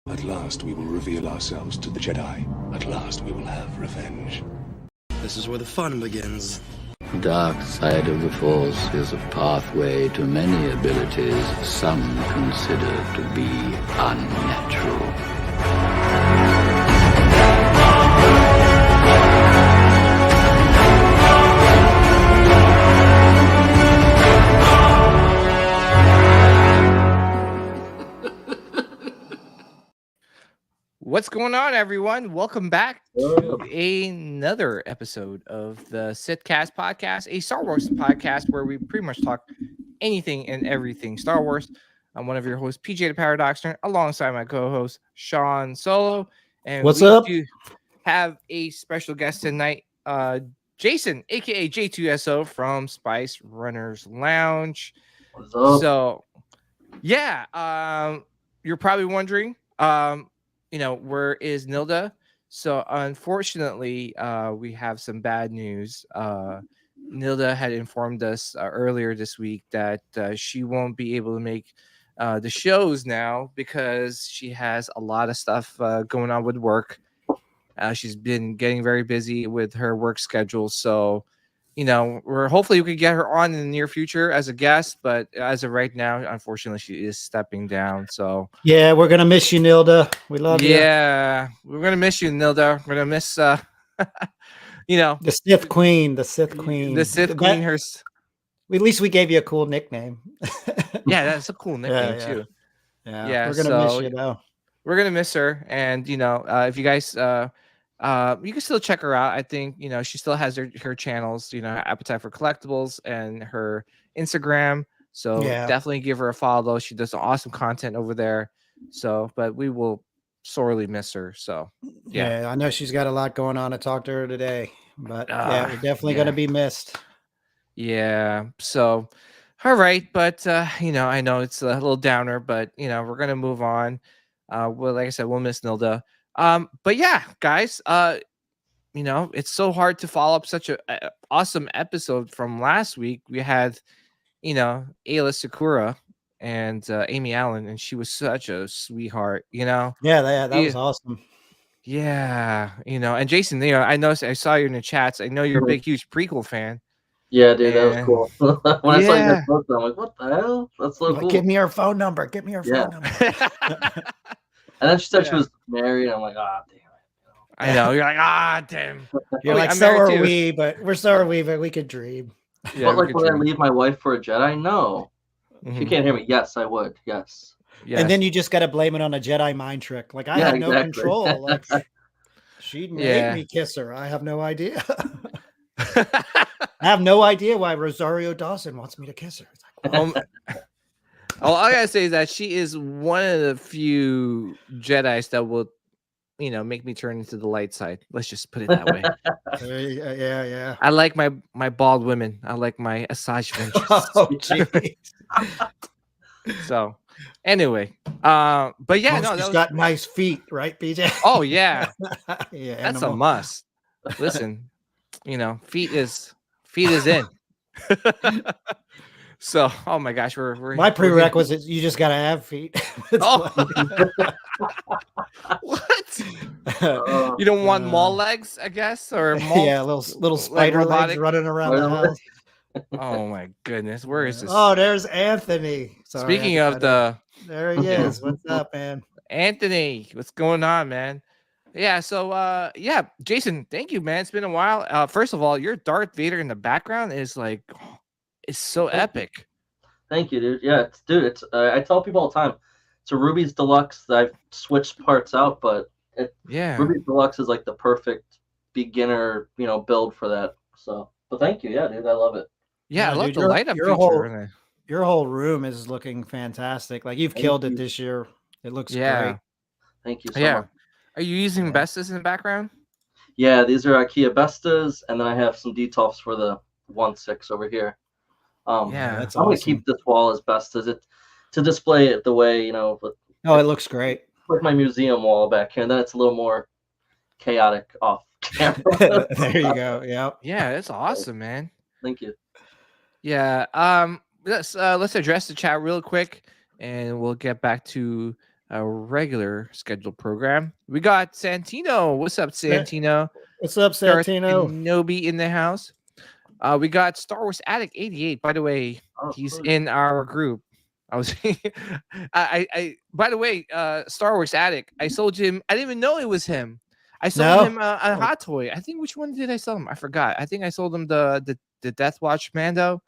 At last we will reveal ourselves to the Jedi. At last we will have revenge. This is where the fun begins. Dark side of the Force is a pathway to many abilities some consider to be unnatural. What's going on, everyone? Welcome back to another episode of the Sithcast podcast, a Star Wars podcast where we pretty much talk anything and everything Star Wars. I'm one of your hosts, PJ the Paradoxer, alongside my co-host Sean Solo. And what's we up? Do have a special guest tonight, Jason, aka J2SO from Spice Runners Lounge. What's up? So, yeah, you're probably wondering, where is Nilda? So unfortunately, we have some bad news. Nilda had informed us earlier this week that she won't be able to make the shows now because she has a lot of stuff going on with work. She's been getting very busy with her work schedule. So, hopefully we could get her on in the near future as a guest, but as of right now, unfortunately, she is stepping down. So yeah, we're gonna miss you, Nilda. We love you. Yeah, we're gonna miss you, Nilda. We're gonna miss, the Sith Queen. The Sith Queen. Her. At least we gave you a cool nickname. Yeah, that's a cool nickname too. Yeah, we're gonna miss you though. We're gonna miss her, and if you guys, you can still check her out. I think she still has her channels, Appetite for Collectibles and her Instagram. So definitely give her a follow. She does some awesome content over there. So, but we will sorely miss her. So yeah, I know she's got a lot going on. I talked to her today, but we're definitely gonna be missed. Yeah. So, all right, but I know it's a little downer, but we're gonna move on. Well, like I said, we'll miss Nilda. But yeah, guys, it's so hard to follow up such a awesome episode from last week. We had, Ayla Sakura and Amy Allen, and she was such a sweetheart, Yeah, that was awesome. Yeah, and Jason, I know I saw you in the chats. I know you're a big, huge prequel fan. Yeah, dude, that was cool. When I saw you guys both, I'm like, what the hell? That's so cool. Give me her phone number. Give me her phone number. And then she said she was married. I'm like, damn it. I know. You're like, damn. You're like, so are we, but we could dream. Yeah, but like, would I leave my wife for a Jedi? No. Mm-hmm. She can't hear me. Yes, I would. Yes. And then you just got to blame it on a Jedi mind trick. Like, I had no control. Like, she made me kiss her. I have no idea. I have no idea why Rosario Dawson wants me to kiss her. It's like, all I gotta say is that she is one of the few Jedis that will, make me turn into the light side. Let's just put it that way. Yeah. I like my bald women. I like my Asajj Ventress. Oh, geez. So, anyway, but yeah, she's got nice feet, right, BJ? Oh yeah, yeah, that's a must. Listen, feet is in. So, oh my gosh, we're my prerequisite. You just gotta have feet. What? You don't want mall legs, I guess, or little spider legs running around the house. Oh my goodness, where is this? Oh, there's Anthony. Sorry, Speaking of there he is. What's up, man? Anthony, what's going on, man? Yeah, so Jason, thank you, man. It's been a while. First of all, your Darth Vader in the background is like, it's so epic. Thank you, dude. Yeah, it's I tell people all the time, it's a Ruby's Deluxe that I've switched parts out, but Ruby's Deluxe is like the perfect beginner, build for that. So, but thank you, dude. I love it. Yeah, I love the light up feature. Your whole room is looking fantastic. Like you've killed it this year. It looks great. Thank you so much. Are you using Vestas in the background? Yeah, these are IKEA Vestas, and then I have some Detolfs for the 1.6 over here. That's I'm gonna keep this wall as best as it to display it the way it looks great. Like my museum wall back here, and then it's a little more chaotic off camera. There you go. Yeah, that's awesome, man. Thank you. Yeah. Let's address the chat real quick, and we'll get back to a regular scheduled program. We got Santino. What's up, Santino? What's up, Santino? Nobi in the house. We got Star Wars Addict 88. By the way, he's in our group. I was by the way, Star Wars Addict, I sold him. I didn't even know it was him. I sold him a hot toy. I think, which one did I sell him? I forgot. I think I sold him the Death Watch Mando.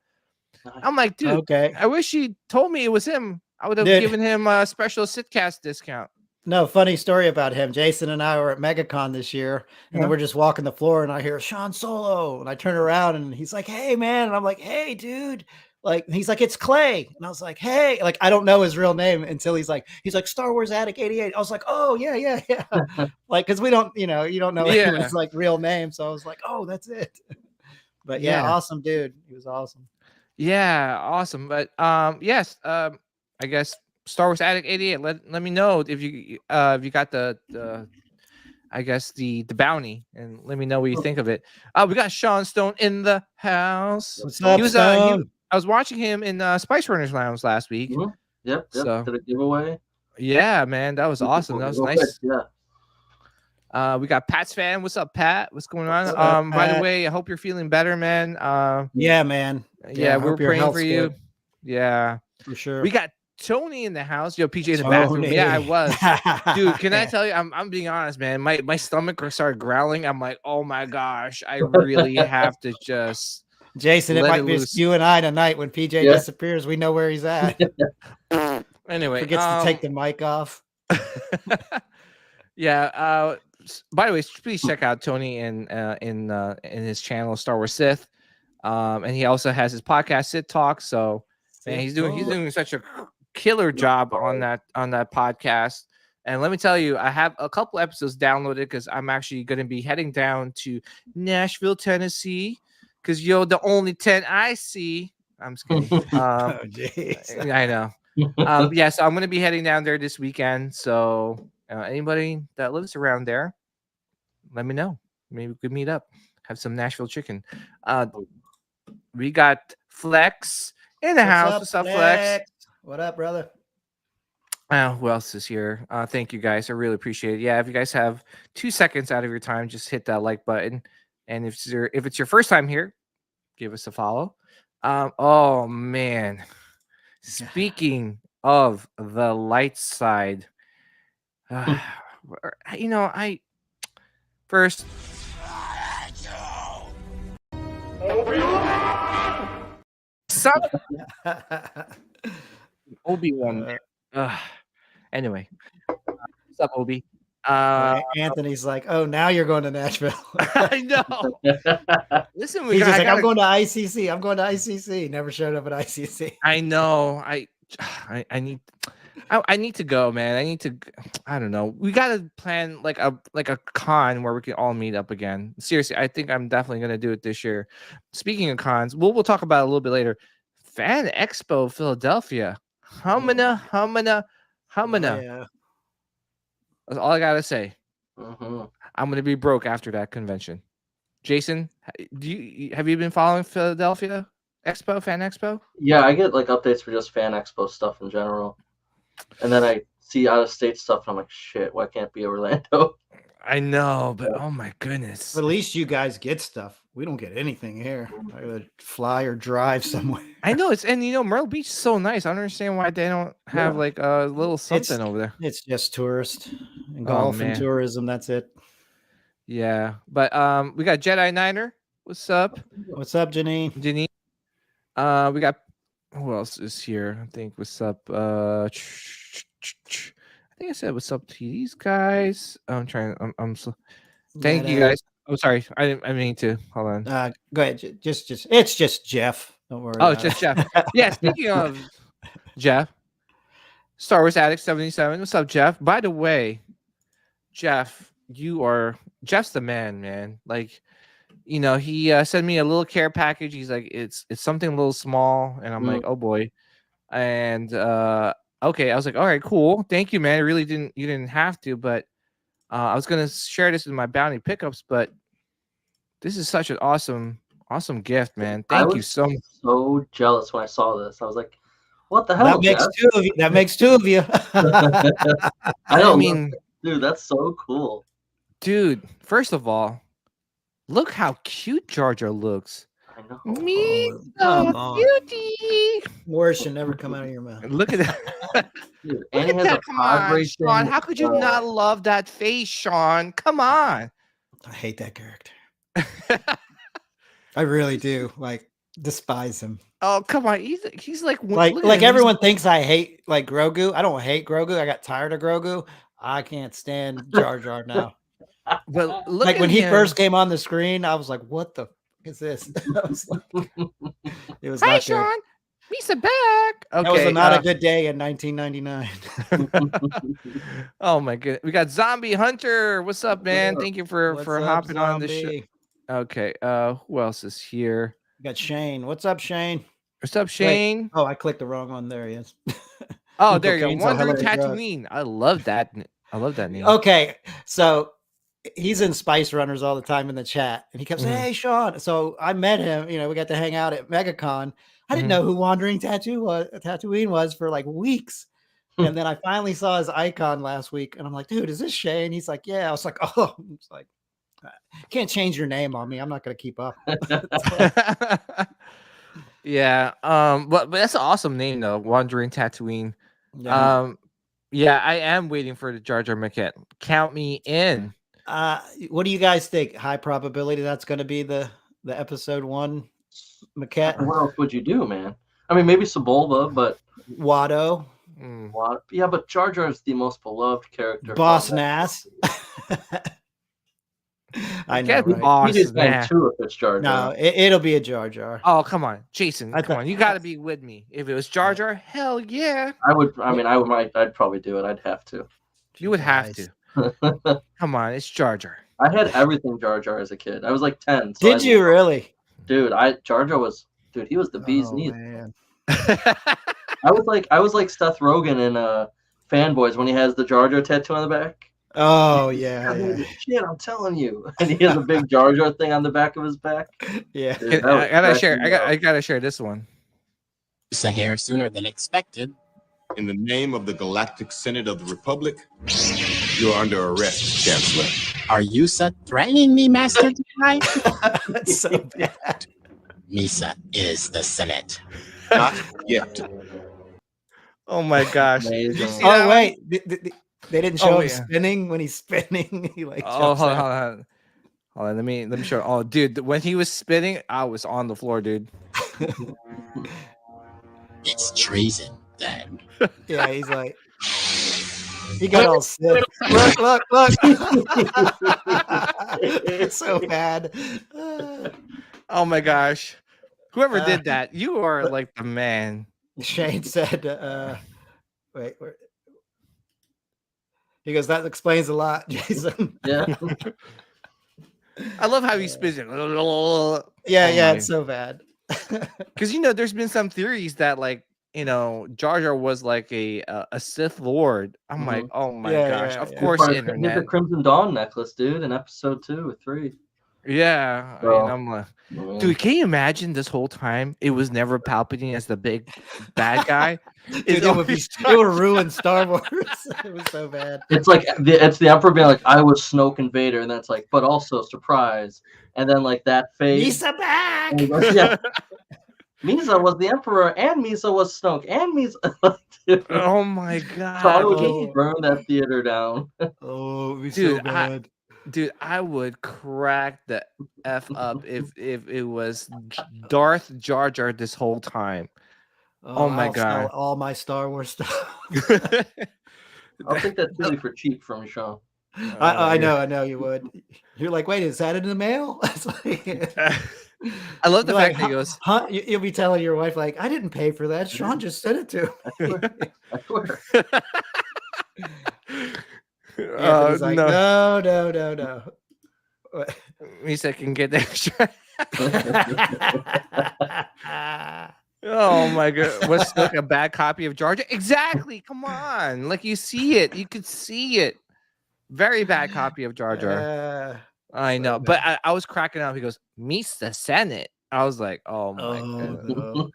I'm like, dude, okay. I wish he told me it was him. I would have given him a special Sitcast discount. No, funny story about him. Jason and I were at MegaCon this year, and then we're just walking the floor, and I hear Sean Solo, and I turn around, and he's like, "Hey, man," and I'm like, "Hey, dude." Like, he's like, "It's Clay," and I was like, "Hey," like, I don't know his real name until he's like Star Wars Addict 88. I was like, "Oh yeah." Like, because we don't, you don't know his like real name, so I was like, "Oh, that's it." But awesome dude. He was awesome. Yeah, awesome. But yes, I guess Star Wars Addict 88. Let me know if you got the I guess the bounty, and let me know what you think of it. We got Sean Stone in the house. What's up, Stone? I was watching him in Spice Runners Lounge last week. Mm-hmm. Yep. So, did a giveaway. Yeah, man, that was awesome. That was nice. Yeah. We got Pat's fan. What's up, Pat? What's going on? By the way, I hope you're feeling better, man. Yeah, man. Yeah, we're praying for you. Good. Yeah, for sure. We got Tony in the house. Yo, PJ in the bathroom. Yeah, I was. Dude, can I tell you? I'm being honest, man. My stomach started growling. I'm like, oh my gosh, I really have to just. Jason, it might be you and I tonight when PJ disappears. We know where he's at. Anyway, forgets to take the mic off. Yeah. By the way, please check out Tony in his channel Star Wars Sith, and he also has his podcast Sith Talk. So, man, he's doing such a killer job on that podcast. And let me tell you, I have a couple episodes downloaded because I'm actually going to be heading down to Nashville, Tennessee. Because you're the only 10 I see. I'm just kidding. Oh, jeez. I know. So I'm going to be heading down there this weekend. So anybody that lives around there, let me know. Maybe we could meet up, have some Nashville chicken. We got Flex in the house. What's up, Flex? What up, brother? Who else is here? Thank you, guys. I really appreciate it. Yeah, if you guys have 2 seconds out of your time, just hit that like button. And if it's your first time here, give us a follow. Oh man, speaking of the light side, I first Obi-Wan. Anyway, what's up, Obi? Anthony's like, oh, now you're going to Nashville. I know. Listen, he's just like, I'm going to ICC. I'm going to ICC. Never showed up at ICC. I know. I need to go, man. I don't know. We got to plan like a con where we can all meet up again. Seriously, I think I'm definitely going to do it this year. Speaking of cons, we'll talk about it a little bit later. Fan Expo Philadelphia. Humana. Yeah. That's all I gotta say. Mm-hmm. I'm gonna be broke after that convention. Jason, have you been following Philadelphia Expo, Fan Expo? Yeah, I get like updates for just Fan Expo stuff in general, and then I see out of state stuff, and I'm like, shit, why can't it be Orlando? I know, but oh my goodness. But at least you guys get stuff. We don't get anything here. I would fly or drive somewhere. I know Myrtle Beach is so nice. I don't understand why they don't have like a little something over there. It's just tourist and golf and tourism. That's it. Yeah, but we got Jedi Niner. What's up? What's up, Janine? We got who else is here? I think what's up? I think I said what's up to these guys. I'm trying. I'm so. Thank you guys. Oh, sorry. I mean to. Hold on. Go ahead. Just it's just Jeff. Don't worry. Oh, it's just Jeff. Yeah. Speaking of Jeff, Star Wars Addict 77. What's up, Jeff? By the way, Jeff, Jeff's the man. Like, he sent me a little care package. He's like, it's something a little small, and I'm like, oh boy. And okay, I was like, all right, cool. Thank you, man. You didn't have to, but I was gonna share this with my bounty pickups, but this is such an awesome gift, man. Thank you so much. So jealous when I saw this. I was like, What the hell? That makes two of you. That makes two of you. I mean, dude, that's so cool. Dude, first of all, look how cute Jar Jar looks. I know. Me, so beauty. Words should never come out of your mouth. Look at that. Dude, Look at that. Come on, Sean. How could you not love that face, Sean? Come on. I hate that character. I really do. Like, despise him. Oh, come on. He's like everyone thinks I hate like Grogu. I don't hate Grogu. I got tired of Grogu. I can't stand Jar Jar now. But look like at when he him. first came on the screen, I was like, "What the f- is this?" I was like, it was Hi, not Sean. good. Misa back. Okay, that was not a good day in 1999. Oh my goodness. We got Zombie Hunter. What's up, man? Thank you for hopping on the show. Okay. Who else is here? We got Shane. What's up, Shane? What's up, Shane? Wait. Oh, I clicked the wrong one. There he is. Oh, there you go. Wandering Tatooine. I love that. I love that name. Okay, so he's in Spice Runners all the time in the chat, and he kept saying, "Hey, Sean." So I met him. You know, we got to hang out at MegaCon. I didn't know who Wandering Tatooine was for like weeks. And then I finally saw his icon last week, and I'm like, dude, is this Shane? He's like, yeah. I was like, oh, it's like, can't change your name on me. I'm not going to keep up. Yeah. But that's an awesome name though. Wandering Tatooine. Yeah. Yeah, I am waiting for the Jar Jar maquette. Count me in. What do you guys think? High probability that's going to be the episode 1 maquette. What else would you do, man? I mean, maybe Sebulba, but Watto. Yeah, but Jar Jar is the most beloved character. Boss Nass. I know. Right? Boss Nass too if it's Jar Jar. No, it'll be a Jar Jar. Oh, come on, Jason. Come on, you got to be with me. If it was Jar Jar, hell yeah. I would. I mean, I'd probably do it. I'd have to. You would have to. Come on, it's Jar Jar. I had everything Jar Jar as a kid. I was like 10. So Did you really? Dude, Jar Jar was. Dude, he was the bee's knees. Man. I was like Seth Rogen in Fanboys when he has the Jar Jar tattoo on the back. Oh yeah. Shit, I'm telling you. And he has a big Jar Jar thing on the back of his back. Yeah. Dude, I gotta share this one. It's here sooner than expected. In the name of the Galactic Senate of the Republic, you're under arrest, Chancellor. Are you threatening me, Master Jedi? That's so bad. Misa is the Senate. Not yet. Oh my gosh. Oh wait, they didn't show him spinning when he's spinning. He like hold on. Let me show. Oh, dude, when he was spinning, I was on the floor, dude. It's treason, then. Yeah, he's like. He got all sick. Look. It's so bad. Oh my gosh. Whoever did that, you are like the man. Shane said, wait. He goes, that explains a lot, Jason. Yeah. I love how he spins it. Yeah, it's so bad. Because, there's been some theories that, like, Jar Jar was like a Sith Lord. I'm like, oh my gosh. Of course, internet. He had the Crimson Dawn necklace, dude, in episode 2 or 3. Yeah. So, I'm like, dude, can you imagine this whole time it was never Palpatine as the big bad guy? Dude, it would ruin Star Wars. It was so bad. It's like it's the Emperor being like, I was Snoke and Vader, and that's like, but also surprise. And then like that phase. Misa back. Yeah. Misa was the Emperor, and Misa was Snoke, and Misa. Oh my god! So I would just burn that theater down. Oh, it'd be dude, so bad. Dude, I would crack the F up if it was Darth Jar Jar this whole time. Oh my god! All my Star Wars stuff. I'll take that really for cheap from Sean. I know you would. You're like, wait, is that in the mail? I love the fact like, that he goes. Huh? You'll be telling your wife like, I didn't pay for that. Sean just sent it to me. I swear. Yeah, he's like, no. Misa can get extra. Oh my god! Was like a bad copy of Jar Jar? Exactly. Come on, like you see it, you could see it. Very bad copy of Jar Jar. I know, but I was cracking up. He goes, "Meets the Senate." I was like, "Oh my god!" No.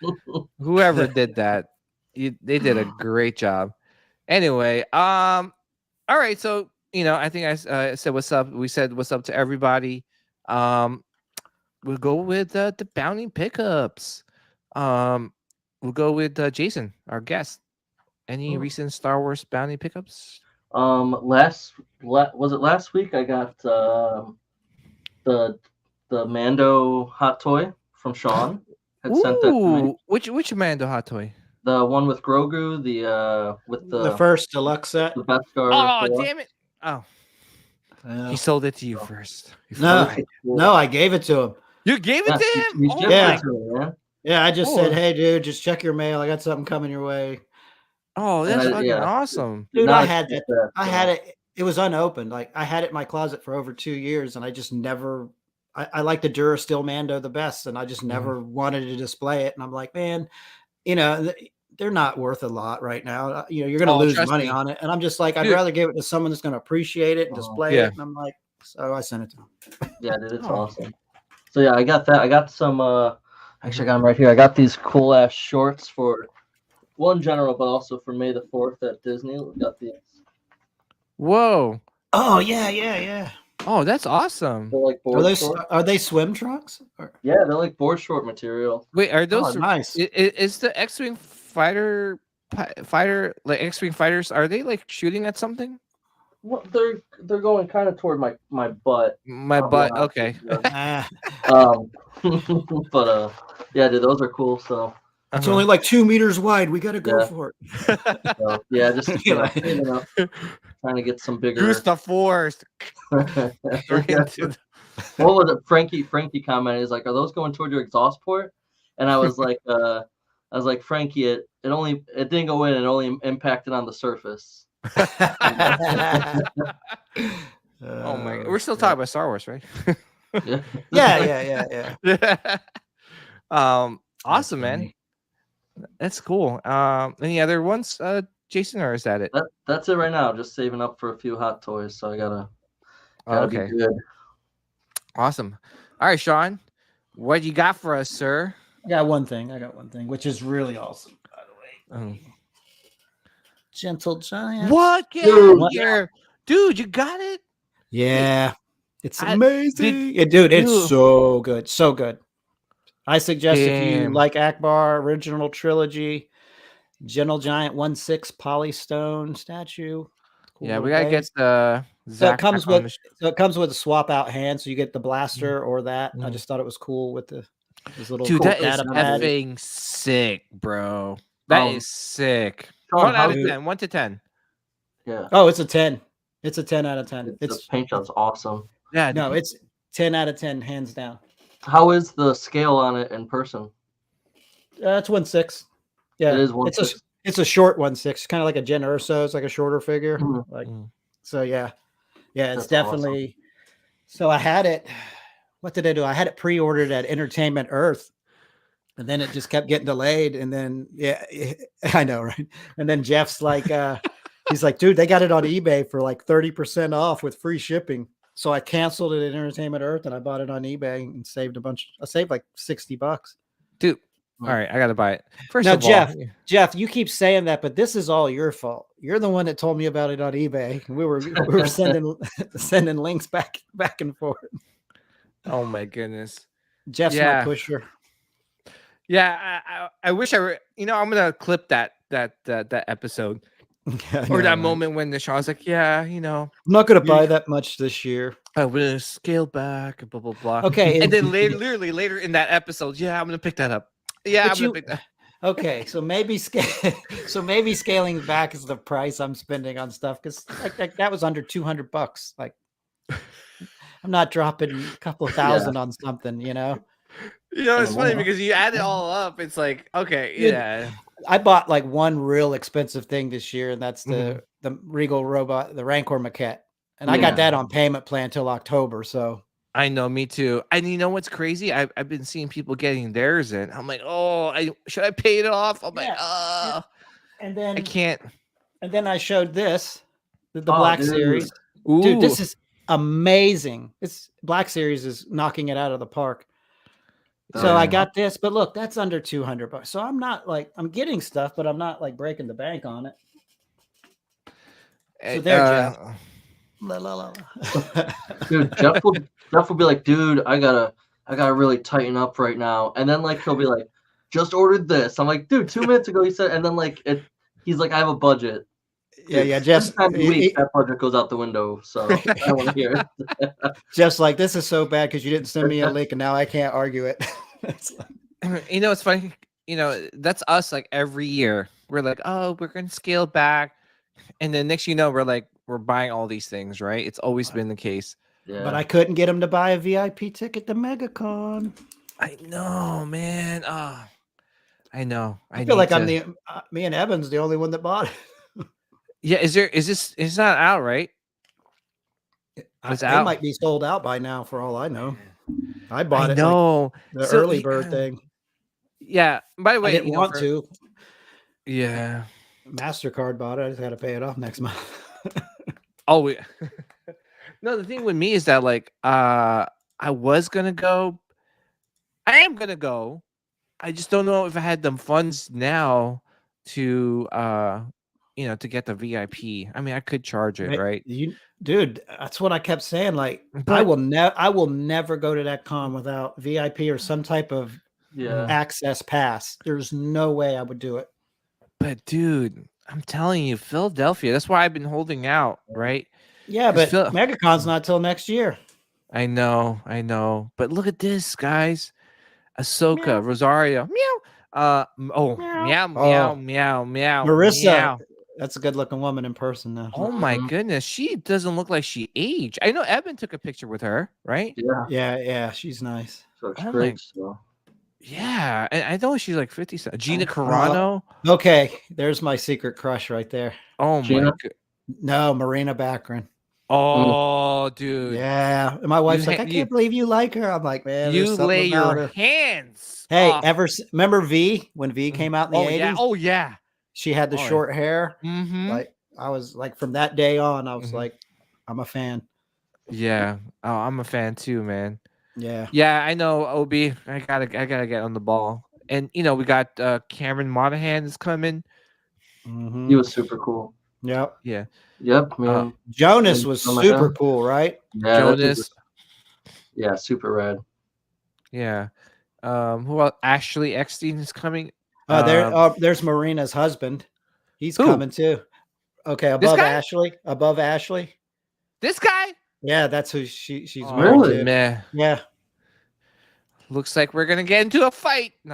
Whoever did that. They did a great job. Anyway, all right. So I think I said what's up. We said what's up to everybody. We'll go with the bounty pickups. We'll go with Jason, our guest. Any recent Star Wars bounty pickups? Was it last week? I got the Mando hot toy from Sean. Had sent that to me. Which Mando hot toy? The one with Grogu, with the first deluxe set. The Beskar. Oh, damn it! Oh, he sold it to you first. No, I gave it to him. You gave it to him? Yeah, I just said, hey, dude, just check your mail. I got something coming your way. Oh, that's fucking awesome. Dude, I had that. I had it. It was unopened. Like, I had it in my closet for over 2 years, and I just never... I like the Durasteel Mando the best, and I just never wanted to display it. And I'm like, man, they're not worth a lot right now. You're going to lose money on it. And I'm just like, I'd rather give it to someone that's going to appreciate it and display it. And I'm like, so I sent it to him. Yeah, dude, it's awesome. So yeah, I got that. I got some, actually I got them right here. I got these cool ass shorts for one general, but also for May the 4th at Disney. We got these. Whoa. Oh yeah. Oh, that's awesome. They're like are they swim trunks? Yeah, they're like board short material. Wait, are those nice? Is the X-wing fighter like X-wing fighters? Are they like shooting at something? Well, they're going kind of toward my butt. My butt. Okay. But yeah, dude, those are cool. So it's only like 2 meters wide. We got to go for it. So, yeah, just trying to get some bigger. Use the Force. What was it? Frankie commented, he's like, "Are those going toward your exhaust port?" And I was like, Frankie, it didn't go in. It only impacted on the surface. Oh my God. We're still talking about Star Wars, right? Yeah. Awesome, man. That's cool. Any other ones, Jason, or is that it? That's it right now. Just saving up for a few hot toys, so I gotta be good. Awesome. All right, Sean, what you got for us, sir? I got one thing, which is really awesome, by the way. Gentle Giant. What? Get out of here. Dude, you got it? Yeah. It's amazing. Dude, it's so good. So good. I suggest if you like Akbar original trilogy, Gentle Giant 1/6 Polystone statue. Cool, yeah, we gotta get the. So it comes with a swap out hand, so you get the blaster or that. I just thought it was cool with this little. Dude, that is effing sick, bro. That is sick. 1 out of 10. 1 to 10. Yeah. Oh, it's a 10. It's a 10 out of 10. The paint job's awesome. Yeah. No, it's 10 out of 10, hands down. How is the scale on it in person? It's 1/6. Yeah, it is 1/6. It's a short 1/6, kind of like a Jen Urso. It's like a shorter figure. So yeah, it's definitely. Awesome. So I had it. What did I do? I had it pre-ordered at Entertainment Earth, and then it just kept getting delayed. And then I know, right? And then Jeff's like, he's like, dude, they got it on eBay for like 30% off with free shipping. So I canceled it at Entertainment Earth and I bought it on eBay and saved I saved like $60. Dude. All right, I gotta buy it. First of all, Jeff, you keep saying that, but this is all your fault. You're the one that told me about it on eBay. We were sending links back and forth. Oh my goodness. Jeff's my pusher. Yeah, I wish I were, I'm gonna clip that episode. Or that moment when the Sean's like, I'm not going to buy that much this year. I'm going to scale back, blah, blah, blah. Okay. And then later in that episode, I'm going to pick that up. Yeah, I'm going to pick that. Okay. So maybe scaling back is the price I'm spending on stuff. Cause like that was under $200. Like I'm not dropping a couple of thousand on something, it's funny because you add it all up. It's like, okay. I bought like one real expensive thing this year, and that's the Regal robot, the Rancor maquette. And I got that on payment plan till October. So I know, me too. And you know what's crazy? I've been seeing people getting theirs in. I'm like, should I pay it off? I'm like, and then I can't. And then I showed this, the Black Series. Ooh. Dude, this is amazing. Black Series is knocking it out of the park. So I got this, but look, that's under $200. So I'm not like I'm getting stuff, but I'm not like breaking the bank on it. So there, Jeff. La, la, la. Dude, Jeff will be like, dude, I gotta really tighten up right now. And then like he'll be like, just ordered this. I'm like, dude, 2 minutes ago he said, and then like he's like, I have a budget. Dude, yeah. Just times a week, that budget goes out the window. So I don't want to hear it. Just like this is so bad because you didn't send me a link, and now I can't argue it. You know, it's funny. You know, that's us. Like every year, we're like, oh, we're gonna scale back, and then next, you know, we're buying all these things, right? It's always been the case. Yeah. But I couldn't get him to buy a VIP ticket to MegaCon. I know, man. I know. I feel like I'm me and Evan's the only one that bought it. Yeah, it's not out, right? It's out. It might be sold out by now for all I know. I bought it. No, like the early bird thing. Yeah. By the way, I didn't want to. Yeah. MasterCard bought it. I just got to pay it off next month. Oh, yeah. No, the thing with me is that like I was gonna go. I am gonna go. I just don't know if I had the funds now to to get the VIP. I mean, I could charge it, right? Dude, that's what I kept saying. Like, but, I will never go to that con without VIP or some type of access pass. There's no way I would do it. But dude, I'm telling you, Philadelphia. That's why I've been holding out, right? Yeah, but MegaCon's not till next year. I know. But look at this, guys. Ahsoka, meow. Rosario, meow. Meow. Marissa, meow. That's a good-looking woman in person now. Oh my goodness, she doesn't look like she aged. I know Evan took a picture with her, right? Yeah. She's nice. So it's great. So. Yeah, and I know she's like 50. Gina Carano. Okay, there's my secret crush right there. Oh my god. No, Marina Baccarin. Oh, dude. Yeah. And my wife's like, I can't believe you like her. I'm like, man, you lay your hands. Hey, remember V when V came out in the 80s? Yeah. Oh, yeah. She had the short hair. Mm-hmm. Like I was like, from that day on, I was like, I'm a fan. Yeah. Oh, I'm a fan too, man. Yeah. Yeah, I know, OB. I gotta get on the ball. And we got Cameron Monaghan is coming. Mm-hmm. He was super cool. Yep. Yeah. Yep, man. Jonas was super cool, right? Yeah, Jonas. Yeah, super rad. Yeah. Who else? Ashley Eckstein is coming. There's Marina's husband. He's coming too. Okay, above Ashley. This guy? Yeah, that's who she's married to. Man. Yeah. Looks like we're gonna get into a fight. No,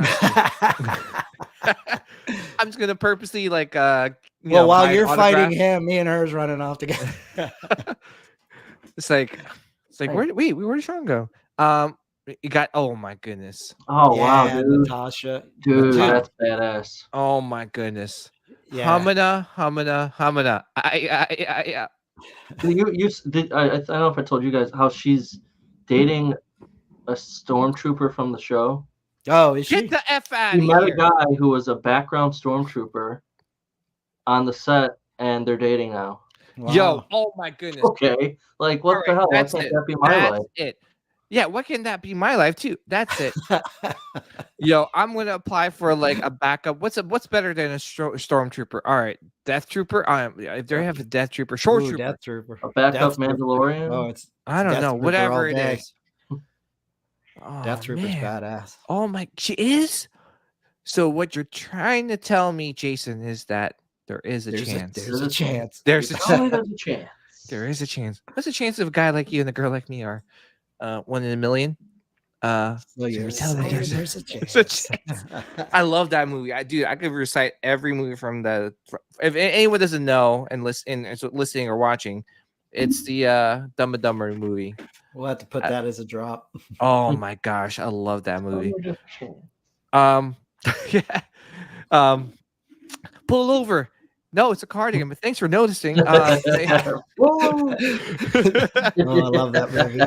I'm just gonna purposely like while you're fighting him, me and her's running off together. It's like where'd Sean go? You got oh my goodness. Oh wow, dude. Natasha. Dude, that's badass. Oh my goodness. Yeah. Hamana. You did I don't know if I told you guys how she's dating a stormtrooper from the show. Oh, is she? Get the F out of here. She met a guy who was a background stormtrooper on the set, and they're dating now. Wow. Yo, oh my goodness. Okay. Like, what the hell? Why can't that be my life? It. Yeah, why can't that be my life too? That's it. Yo, I'm gonna apply for like a backup. What's better than a stormtrooper? All right, Death Trooper. If they have a Death Trooper, Trooper, Death Trooper, a backup Mandalorian. Oh, I don't know. Whatever it is. Oh, Death Trooper's badass. Oh my, she is. So what you're trying to tell me, Jason, is that there is a chance. There's a chance. There's a chance. There is a chance. What's the chance of a guy like you and a girl like me are 1 in a million? There's a chance. I love that movie. I could recite every movie from the. If anyone doesn't know and listening or watching, it's the Dumb and Dumber movie. We'll have to put that as a drop. Oh my gosh, I love that movie. Yeah. Pull over. No, it's a cardigan, but thanks for noticing. I love that movie.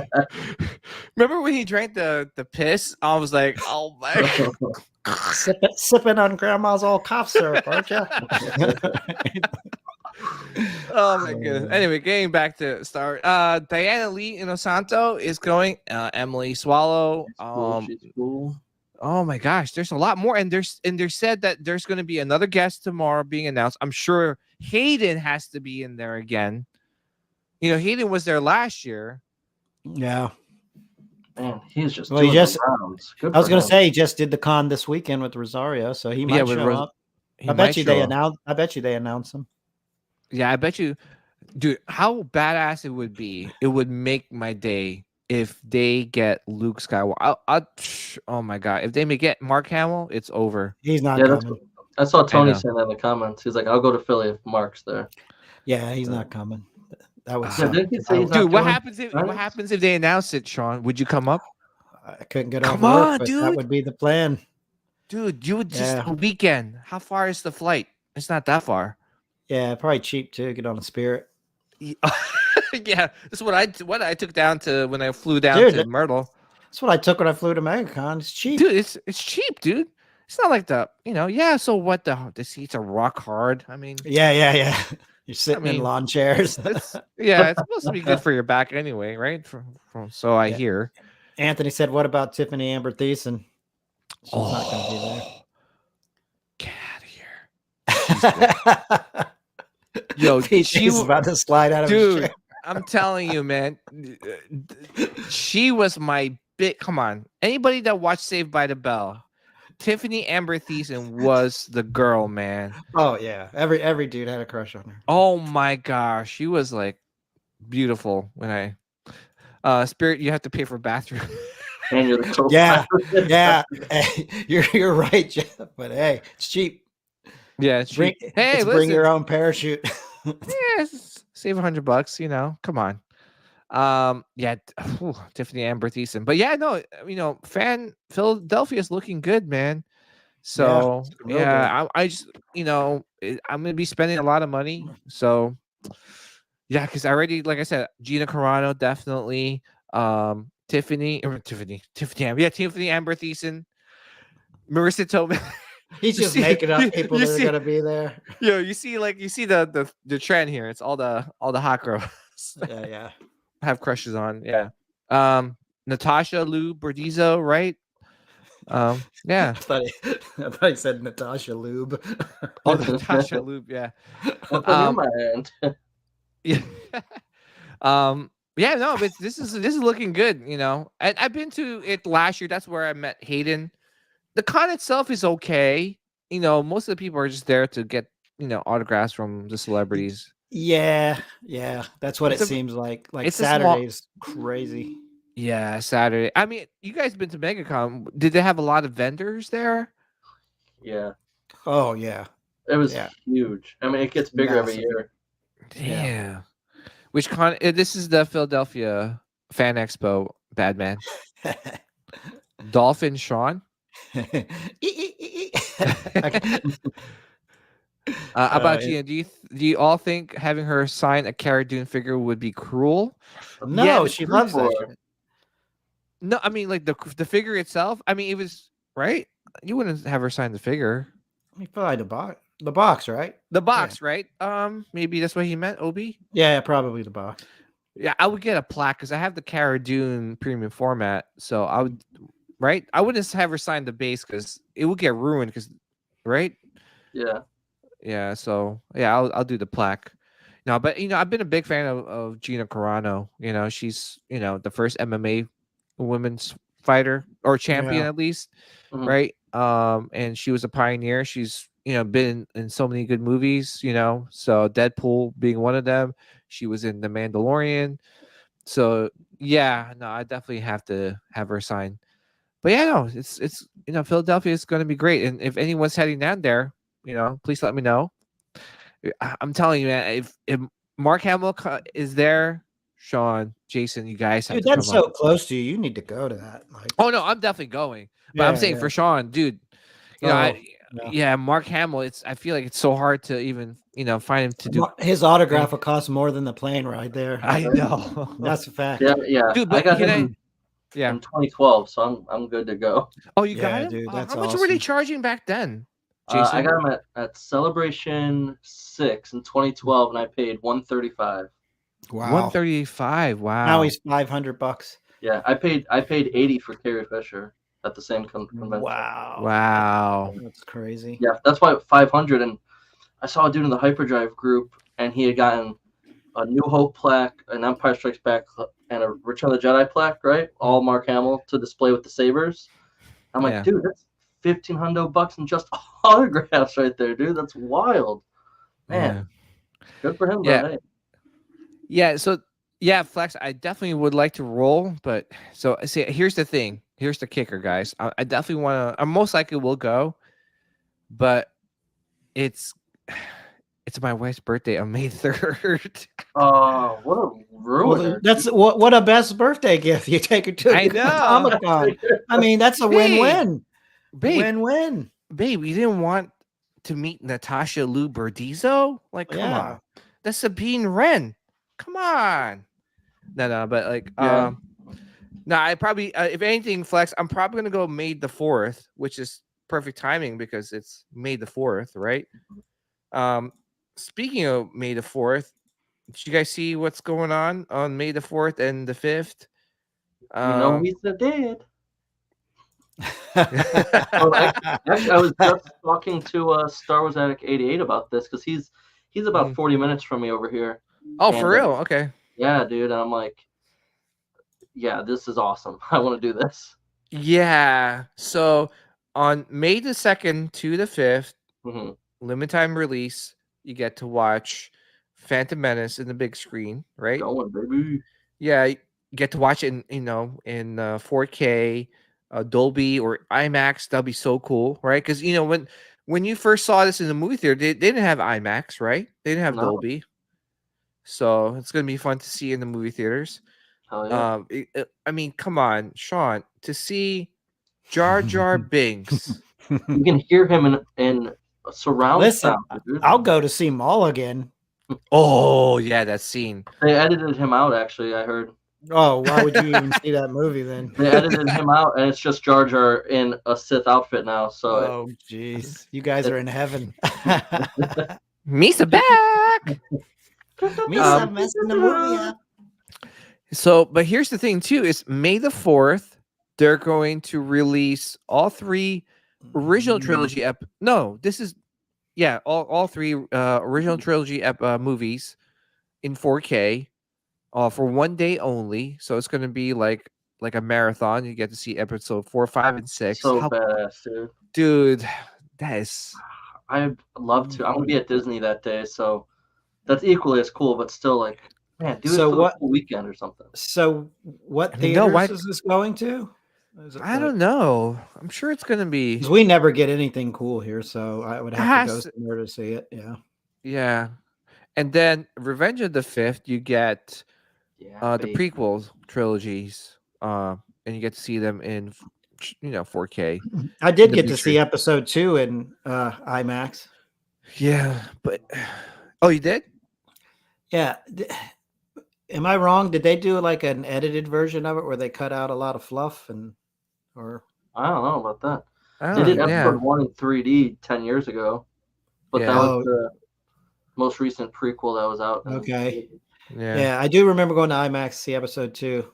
Remember when he drank the piss? I was like, oh my sipping on grandma's old cough syrup, aren't you? Oh my goodness. Anyway, getting back to start. Diana Lee Inosanto is going. Emily Swallow. She's cool. Oh my gosh, there's a lot more, and there's said that there's going to be another guest tomorrow being announced. I'm sure Hayden has to be in there again. Hayden was there last year. Yeah. Man, he's just doing the rounds. I was gonna say he just did the con this weekend with Rosario, so he might show up. I bet you they announce him. Yeah, I bet you, dude. How badass it would be! It would make my day if they get Luke Skywalker. Oh my god! If they may get Mark Hamill, it's over. He's not coming. I saw Tony saying that in the comments. He's like, "I'll go to Philly if Mark's there." Yeah, he's not coming. That would dude. What happens if they announce it, Sean? Would you come up? I couldn't get off work, but dude. That would be the plan. Dude, you would just a weekend. How far is the flight? It's not that far. Yeah, probably cheap too. Get on a Spirit. Yeah, this is what I took down to when I flew down to Myrtle. That's what I took when I flew to MegaCon. It's cheap, dude. It's cheap, dude. It's not like yeah. So what? The seats are rock hard. I mean, yeah. You're sitting in lawn chairs. It's supposed to be good for your back anyway, right? So I hear. Anthony said, "What about Tiffany Amber Thiessen? She's not going to be there." Get out of here. Yo, she was about to slide out of his chair. I'm telling you, man. She was my big. Come on, anybody that watched Saved by the Bell, Tiffany Amber Thiessen was the girl, man. Oh yeah, every dude had a crush on her. Oh my gosh, she was like beautiful. When Spirit, you have to pay for bathroom. And you're the yeah. Hey, you're right, Jeff. But hey, it's cheap. Yeah, it's cheap. Bring your own parachute. Yeah, save $100. Come on. Tiffany Amber Thiessen. But yeah, no, Philadelphia is looking good, man. So I just I'm gonna be spending a lot of money. So yeah, because I already, like I said, Gina Carano definitely. Tiffany Amber Thiessen, Marissa Tomei. He's just making up people that are gonna be there. You see the trend here. It's all the hot girls. Yeah. Have crushes on. Yeah. Natasha Lou Bordizzo, right? Yeah. I thought he said Natasha Lube. Oh, Natasha Lube, yeah. My hand. Yeah. Yeah, no, but this is looking good, I've been to it last year. That's where I met Hayden. The con itself is okay. Most of the people are just there to get, autographs from the celebrities. Yeah. That's what it seems like. Like Saturday's crazy. Yeah, Saturday. I mean, you guys been to MegaCon. Did they have a lot of vendors there? Yeah. Oh, yeah. It was huge. I mean, it gets bigger every year. Damn. Yeah. Which con? This is the Philadelphia Fan Expo, Badman. Dolphin Sean. About you? Do you all think having her sign a Cara Dune figure would be cruel? No, she loves that. No, I mean like the figure itself. I mean, it was right. You wouldn't have her sign the figure. You probably the box, right? The box, right? Maybe that's what he meant. Obi. Yeah, probably the box. Yeah, I would get a plaque because I have the Cara Dune premium format. So I would, right? I wouldn't have her sign the base because it would get ruined. Because, right? Yeah. Yeah. So yeah, I'll do the plaque. No, but I've been a big fan of Gina Carano. She's the first MMA women's fighter or champion at least, right? And she was a pioneer. She's been in so many good movies. So Deadpool being one of them. She was in The Mandalorian. So yeah, no, I definitely have to have her sign. But yeah, no, it's Philadelphia is going to be great. And if anyone's heading down there, please let me know. I'm telling you, man, if Mark Hamill is there, Sean, Jason, you guys have dude, to that's come so close to you. You need to go to that. Oh no, I'm definitely going. But I'm saying for Sean, dude, Mark Hamill. I feel like it's so hard to even find him to do. His autograph will cost more than the plane ride there. I know. That's a fact. Yeah. Dude, but I got him in 2012, so I'm good to go. Oh, you got him? Dude, how much were they charging back then? Jason? I got him at Celebration 6 in 2012, and I paid $135. Wow. $135. Wow. Now he's $500. Yeah, I paid $80 for Carrie Fisher. at the same convention. Wow. That's crazy. Yeah, that's why 500. And I saw a dude in the Hyperdrive group, and he had gotten a New Hope plaque, an Empire Strikes Back, and a Return of the Jedi plaque, right? All Mark Hamill to display with the sabers. I'm like, dude, that's $1,500 in just autographs right there, dude. That's wild, man. Good for him, yeah. But, hey. Yeah. So yeah, Flex, I definitely would like to roll, but so see, here's the thing. Here's the kicker, guys. I definitely want to. I most likely will go, but it's my wife's birthday on May 3rd. Oh, what a ruiner! Well, that's what a best birthday gift. You take her to Comic-Con. I mean, that's a win-win. Win-win. Babe, you didn't want to meet Natasha Lou Burdizzo? Like, come on. That's Sabine Wren. Come on. No, but like, no, I probably, if anything, Flex, I'm probably gonna go May the 4th, which is perfect timing because it's May the 4th, right? Speaking of May the 4th, did you guys see what's going on May the 4th and the 5th? Misa did. Actually, I was just talking to Star Wars Addict 88 about this because he's about 40 minutes from me over here. Oh, for real? Okay. Yeah, dude. And I'm like, yeah, this is awesome. I want to do this. Yeah. So on May the 2nd to the 5th, limited time release, you get to watch Phantom Menace in the big screen, right? Going, baby. Yeah, you get to watch it in 4K, Dolby or IMAX. That'll be so cool, right? Because when you first saw this in the movie theater, they didn't have IMAX, right? They didn't have Dolby, so it's gonna be fun to see in the movie theaters. Oh, yeah. I mean, come on, Sean, to see Jar Binks. You can hear him in surround sound. Dude. I'll go to see Maul again. Oh yeah, that scene. They edited him out. Actually, I heard. Oh, why would you even see that movie then? They edited him out, and it's just Jar Jar in a Sith outfit now. So. Oh, jeez, you guys are in heaven. Misa back. Misa messing the movie up. So, but here's the thing too: is May the 4th, they're going to release all 3 original trilogy all 3 original trilogy movies in 4K for one day only. So it's going to be like a marathon. You get to see episode 4, 5, and 6. So badass, dude. Dude, that is. I'd love to. I'm gonna be at Disney that day, so that's equally as cool. But still, like, man, do it for the whole weekend or something. So what theaters is this going to? I don't know. I'm sure it's going to be. Because we never get anything cool here, so I would have to go somewhere to see it. Yeah. Yeah. And then Revenge of the 5th, you get the prequel trilogies, and you get to see them in 4K. I did get to see episode 2 in IMAX. Yeah, but you did? Yeah. Am I wrong? Did they do like an edited version of it where they cut out a lot of fluff or I don't know about that. They did episode 1 in 3D 10 years ago, but that was the most recent prequel that was out. Okay. Yeah, I do remember going to IMAX to see episode 2.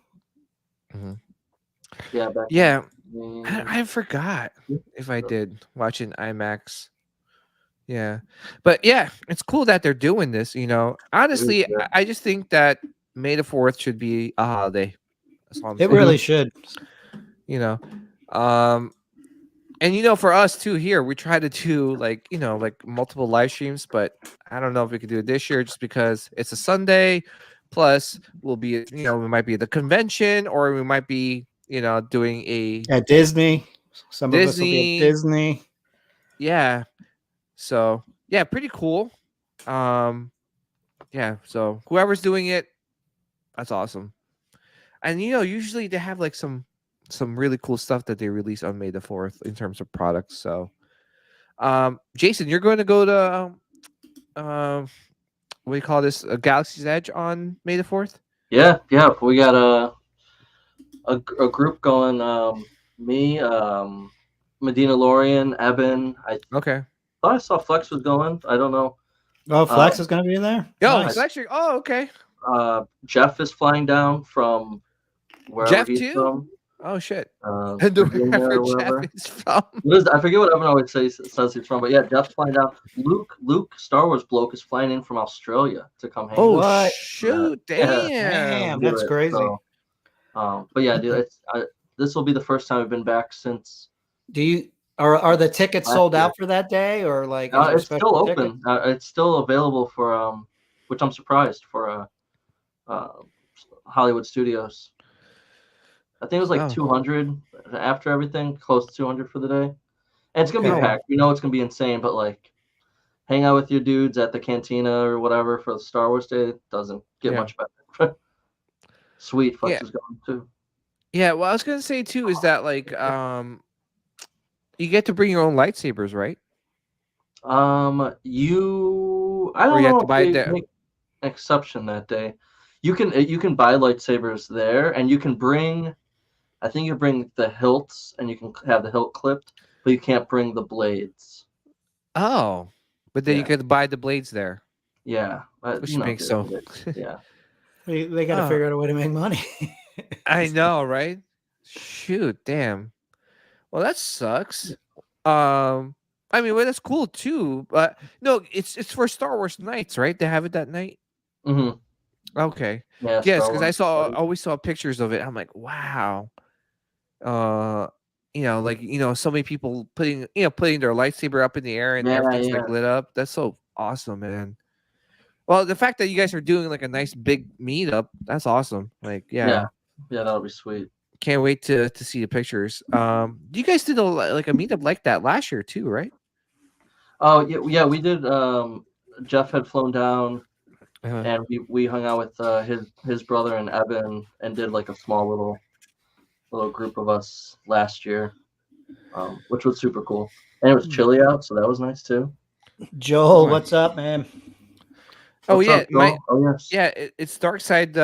Yeah. I forgot if I did watch in IMAX. Yeah, but yeah, it's cool that they're doing this. Honestly, I just think that May the 4th should be a holiday. It really should. And for us too here, we try to do like multiple live streams, but I don't know if we could do it this year just because it's a Sunday. Plus, we'll be we might be at the convention, or we might be doing at Disney. Some of us will be at Disney. Yeah. So yeah, pretty cool. Yeah. So whoever's doing it, that's awesome. And usually they have like some really cool stuff that they release on May the 4th in terms of products. So, Jason, you're going to go to what do you call this? Galaxy's Edge on May the 4th? Yeah. We got a group going. Me, Medina Lorian, Eben. I thought I saw Flex was going. I don't know. Oh, Flex is going to be there? Nice. Flex. Oh, okay. Jeff is flying down from wherever he's from. Oh shit. Virginia or wherever. I forget what Evan always says he's from, but yeah, Jeff's flying down. Luke, Star Wars bloke is flying in from Australia to come hang. Oh shoot! Damn, that's crazy. So, but yeah, dude, this will be the first time I've been back since. Are the tickets sold out for that day, or like it's still open? It's still available for which I'm surprised for Hollywood Studios. I think it was like 200 after everything, close to 200 for the day. And it's gonna be packed. It's gonna be insane, but like hang out with your dudes at the cantina or whatever for the Star Wars Day, it doesn't get much better. Sweet Flex is going too. Yeah, well, I was gonna say too is that like you get to bring your own lightsabers, right? I don't know. You have to buy it there. Make an exception that day. You can buy lightsabers there, and you can bring. I think you bring the hilts, and you can have the hilt clipped, but you can't bring the blades. Oh, but then you could buy the blades there. Yeah, which makes so. Yeah, they got to figure out a way to make money. I know, right? Shoot, damn. Well, that sucks. I mean, well, that's cool too. But no, it's for Star Wars nights, right? They have it that night. Mm-hmm. Okay. Yeah, yes, because I always saw pictures of it. I'm like, wow. So many people putting their lightsaber up in the air and everything's like lit up. That's so awesome, man. Well, the fact that you guys are doing like a nice big meetup, that's awesome. Like, yeah, that'll be sweet. Can't wait to see the pictures. You guys did a meetup like that last year too, right? Oh yeah, we did. Jeff had flown down. And we hung out with his brother and Evan and did like a small little group of us last year, which was super cool. And it was chilly out, so that was nice too. Joel, what's up, man? What's up, yes. Yeah, it's Dark Side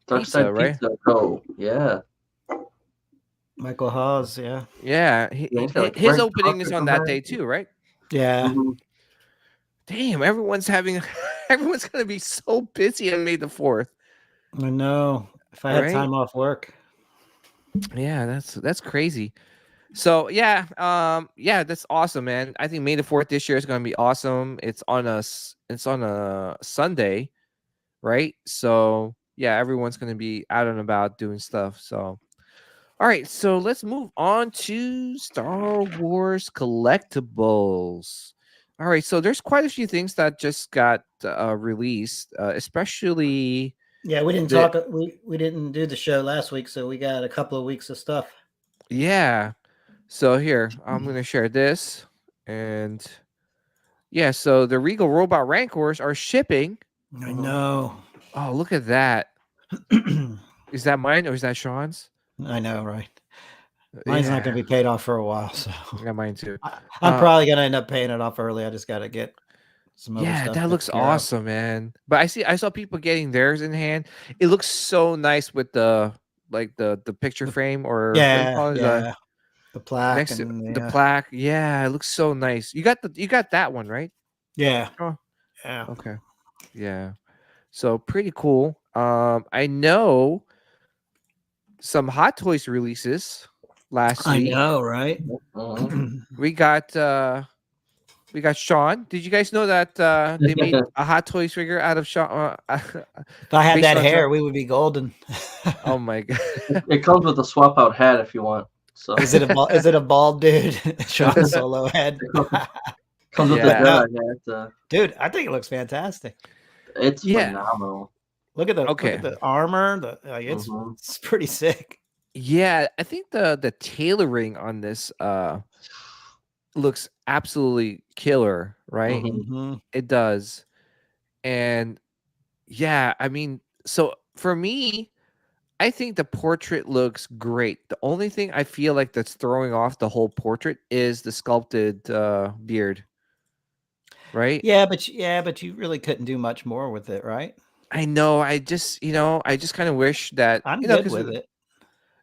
Pizza, right? Oh, yeah. Michael Hawes, yeah. Yeah, his opening is on that day too, right? Yeah. Mm-hmm. Damn, everyone's gonna be so busy on May the 4th. I know. If I had time off work. Yeah, that's crazy. So yeah, that's awesome, man. I think May the 4th this year is gonna be awesome. It's on a Sunday, right? So yeah, everyone's gonna be out and about doing stuff. So all right, so let's move on to Star Wars collectibles. All right, so there's quite a few things that just got released, especially. Yeah, we didn't talk. We didn't do the show last week, so we got a couple of weeks of stuff. Yeah, so here I'm gonna share this, and yeah, so the Regal Robot Rancors are shipping. I know. Oh, look at that! Is that mine or is that Sean's? I know, right? Mine's not going to be paid off for a while, so yeah, mine too. I'm probably going to end up paying it off early. I just got to get some other stuff. That looks awesome, man. But I saw people getting theirs in hand. It looks so nice with the picture frame or the plaque the plaque. Yeah, it looks so nice. You got that one, right? Yeah. Oh, yeah. Okay. Yeah. So pretty cool. I know some Hot Toys releases last week. I know, right? We got Sean. Did you guys know that they made a Hot Toys figure out of Sean? If I had that hair, we would be golden. Oh my god! It comes with a swap out hat if you want. So is it a bald dude? Sean Solo head. Comes with the hat. Dude, I think it looks fantastic. It's phenomenal. Look at the armor. It's pretty sick. Yeah, I think the tailoring on this looks absolutely killer, right? Mm-hmm. It does. And yeah, I mean, so for me, I think the portrait looks great. The only thing I feel like that's throwing off the whole portrait is the sculpted beard. Right? Yeah, but you really couldn't do much more with it, right? I know. I just kind of wish that I'm good with it.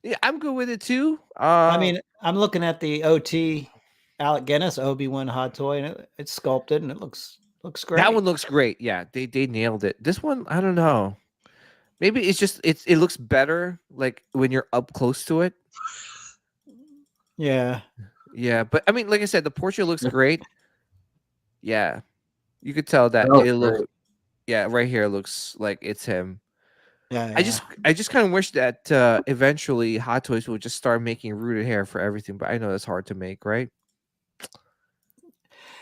Yeah, I'm good with it too. I mean, I'm looking at the OT Alec Guinness Obi-Wan hot toy, and it's sculpted, and it looks great. That one looks great. Yeah, they nailed it. This one, I don't know. Maybe it's just it looks better like when you're up close to it. Yeah. Yeah, but I mean, like I said, the portrait looks great. Yeah, you could tell that Oh, it looks. great. Yeah, right here looks like it's him. Yeah. I just kind of wish that eventually Hot Toys would just start making rooted hair for everything, but I know that's hard to make, right?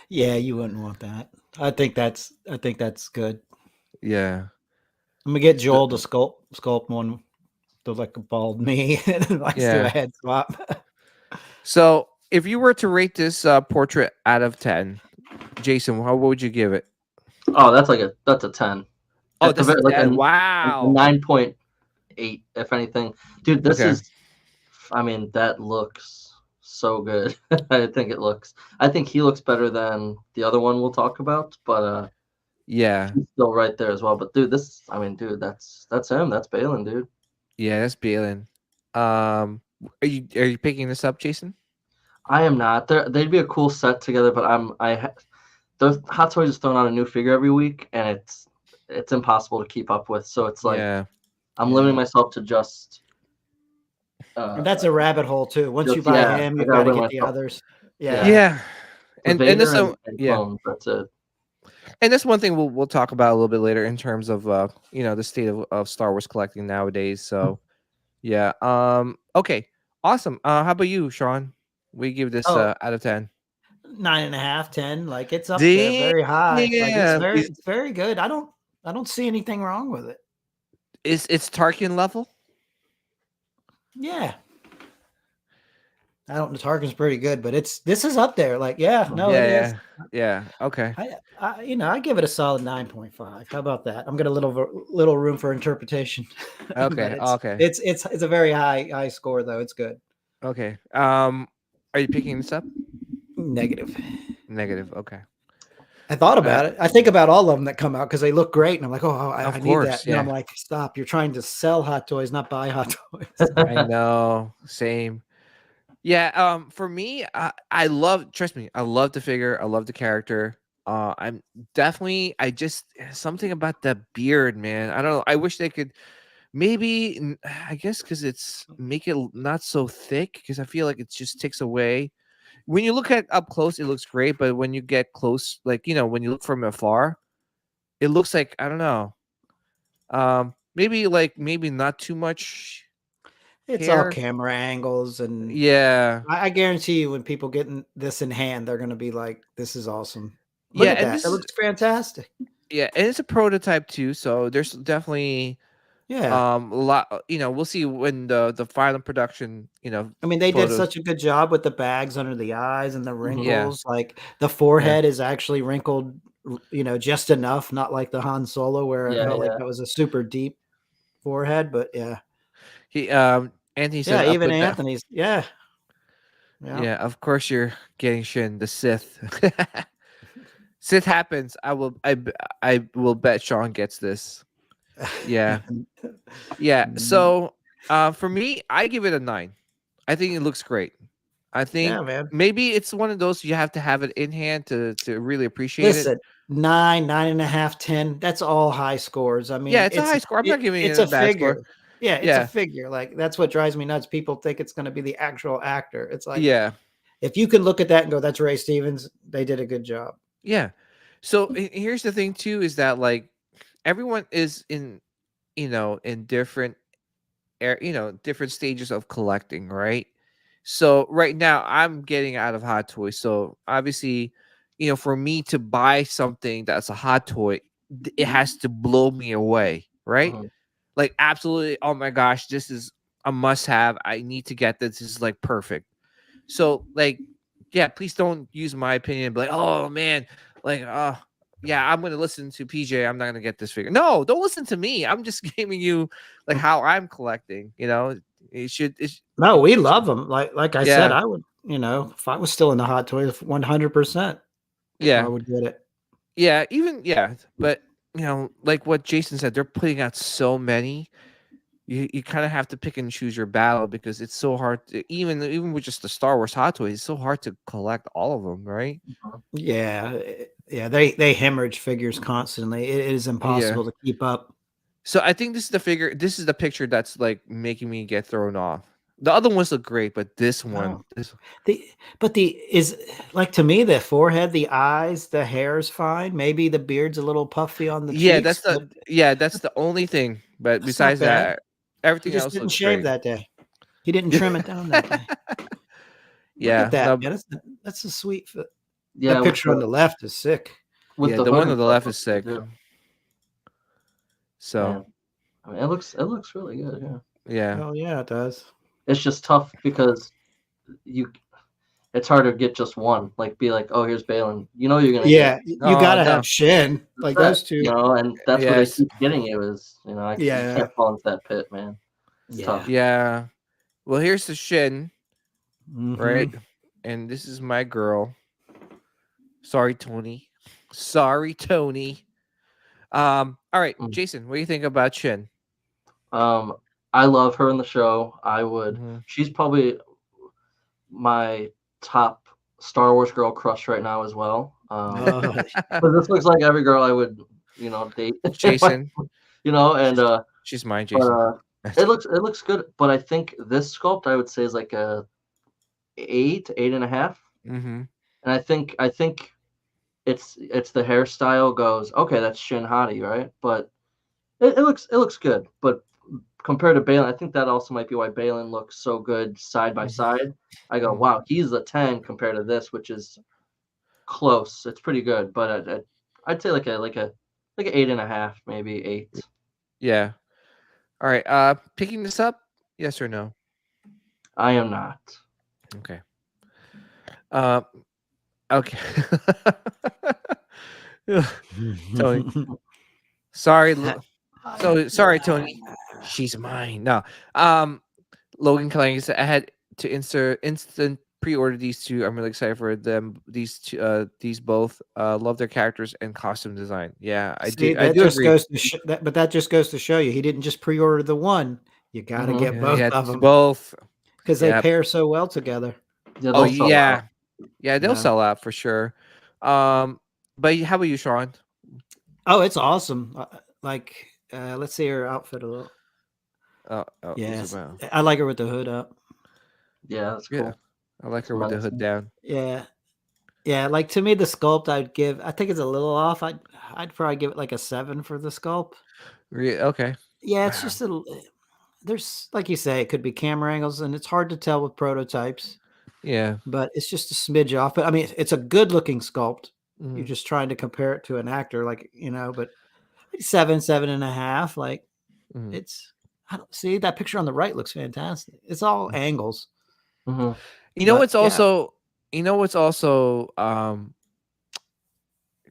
Yeah, you wouldn't want that. I think that's good. Yeah. I'm gonna get Joel to sculpt one to like a bald me and like do a head swap. So if you were to rate this portrait out of 10, Jason, what would you give it? Oh, that's a 10. Oh, that's a 10. Wow. 9.8, if anything. Dude, this Okay. is, I mean, that looks so good. I think he looks better than the other one we'll talk about, but yeah, he's still right there as well. But dude, that's him. That's Balin, dude. Yeah, that's Balin. Are you picking this up, Jason? I am not. They'd be a cool set together, but the Hot Toys is throwing out a new figure every week, and it's impossible to keep up with. So it's like I'm limiting myself to just. And that's a rabbit hole too. Once you buy him, you've got to get the others. Yeah. And this clones, that's it. And that's one thing we'll talk about a little bit later in terms of the state of Star Wars collecting nowadays. So yeah. Okay. Awesome. How about you, Sean? We give this out of 10. 9.5, 10. Like it's up there, very high. Like it's very good. I don't see anything wrong with it. It's Tarkin level? Yeah. Tarkin's pretty good, but this is up there. Like, it is. Yeah. Okay. I give it a solid 9.5. How about that? I'm got a little room for interpretation. Okay. It's a very high score though. It's good. Okay. Are you picking this up? Negative. Okay. I thought about it. I think about all of them that come out because they look great, and I'm like, I need that. And I'm like, stop! You're trying to sell Hot Toys, not buy Hot Toys. I know. Same. Yeah. For me, I love. Trust me, I love the figure. I love the character. I just something about that beard, man. I don't know. I wish they could. Maybe I guess because make it not so thick because I feel like it just takes away. When you look at up close, it looks great, but when you get close, like when you look from afar, it looks like I don't know. Maybe not too much. It's hair. all camera angles and I guarantee you when people get this in hand, they're gonna be like, "This is awesome." Look at that. It looks fantastic. Yeah, and it's a prototype too, so there's definitely a lot. We'll see when the final production. I mean, they did such a good job with the bags under the eyes and the wrinkles. Like the forehead is actually wrinkled, just enough, not like the Han Solo where I felt like that was a super deep forehead. But he Anthony said even Anthony's yeah. Of course, you're getting Shin the Sith. Sith happens. I will bet Sean gets this. Yeah. So for me, I give it a 9. I think it looks great. I think maybe it's one of those you have to have it in hand to really appreciate it. 9.5, 10. That's all high scores. I mean, it's a high score. I'm not giving it a bad figure. Score. Yeah, it's a figure. Like that's what drives me nuts. People think it's going to be the actual actor. It's like, if you can look at that and go, "That's Ray Stevens," they did a good job. Yeah. So here's the thing too: is that like everyone is in different different stages of collecting, right? So right now I'm getting out of Hot Toys. So obviously, for me to buy something that's a Hot Toy, it has to blow me away, right? Like absolutely, oh my gosh, this is a must-have. I need to get this. This is like perfect. So like, please don't use my opinion. But like, oh man, like, I'm gonna listen to PJ. I'm not gonna get this figure. No, don't listen to me. I'm just giving you like how I'm collecting. No, we love them. Like I said, I would. If I was still in the Hot Toys, 100%. I would get it. Yeah, but like what Jason said, they're putting out so many. You kind of have to pick and choose your battle because it's so hard to even with just the Star Wars Hot Toys, it's so hard to collect all of them, right? Yeah, they hemorrhage figures constantly. It is impossible to keep up. So I think this is the figure. This is the picture that's like making me get thrown off. The other ones look great, but this one, is like, to me, the forehead, the eyes, the hair's fine. Maybe the beard's a little puffy on the cheeks. That's the only thing. But besides that, everything he just else didn't looks shave great. that day. He didn't trim it down that day. Yeah, look at that. no, That's a sweet. Yeah, that picture on the left is sick. With the one on the left looks is sick. good. So, man. I mean, it looks really good. Yeah. Yeah. Oh yeah, it does. It's just tough because it's hard to get just one. Like, be like, oh, here's Balin. You know, you're gonna. Yeah, you gotta have Shin. Like those two. You know, and that's what they keep getting you is, you know, you can't fall into that pit, man. It's tough. Yeah. Well, here's the Shin, right? And this is my girl. Sorry, Tony. All right, Jason, what do you think about Shin? I love her in the show. I would. She's probably my top Star Wars girl crush right now as well. But this looks like every girl I would, you know, date. Jason. You know, and she's mine, Jason. But, it looks good, but I think this sculpt I would say is like a 8.5. And I think it's the hairstyle goes, okay, that's Shin Hati, right? But it looks good. But compared to Balin, I think that also might be why Balin looks so good side by side. I go, wow, he's a 10 compared to this, which is close. It's pretty good, but I'd say like a 8.5, maybe 8. Yeah. All right. Picking this up, yes or no? I am not. Okay. Okay. Tony. Sorry. Sorry, Tony. She's mine. No. Logan Klang said I had to instant pre-order these two. I'm really excited for them. These two, these both love their characters and costume design. Yeah, I do. I do agree. But that just goes to show you he didn't just pre-order the one. You got to get both of them. Both, because they pair so well together. Yeah, they'll sell out for sure. But how about you, Sean? Oh, it's awesome. Let's see her outfit a little. Yes, I like her with the hood up. Yeah, that's cool. I like her with the hood down. Yeah. Like, to me, the sculpt I think it's a little off. I'd probably give it like a 7 for the sculpt. Okay. Yeah, it's just there's, like you say, it could be camera angles, and it's hard to tell with prototypes. Yeah, but it's just a smidge off. But I mean, it's a good looking sculpt. You're just trying to compare it to an actor, like, you know. But 7.5. Like, it's. I don't see that picture on the right looks fantastic. It's all angles. You know what's also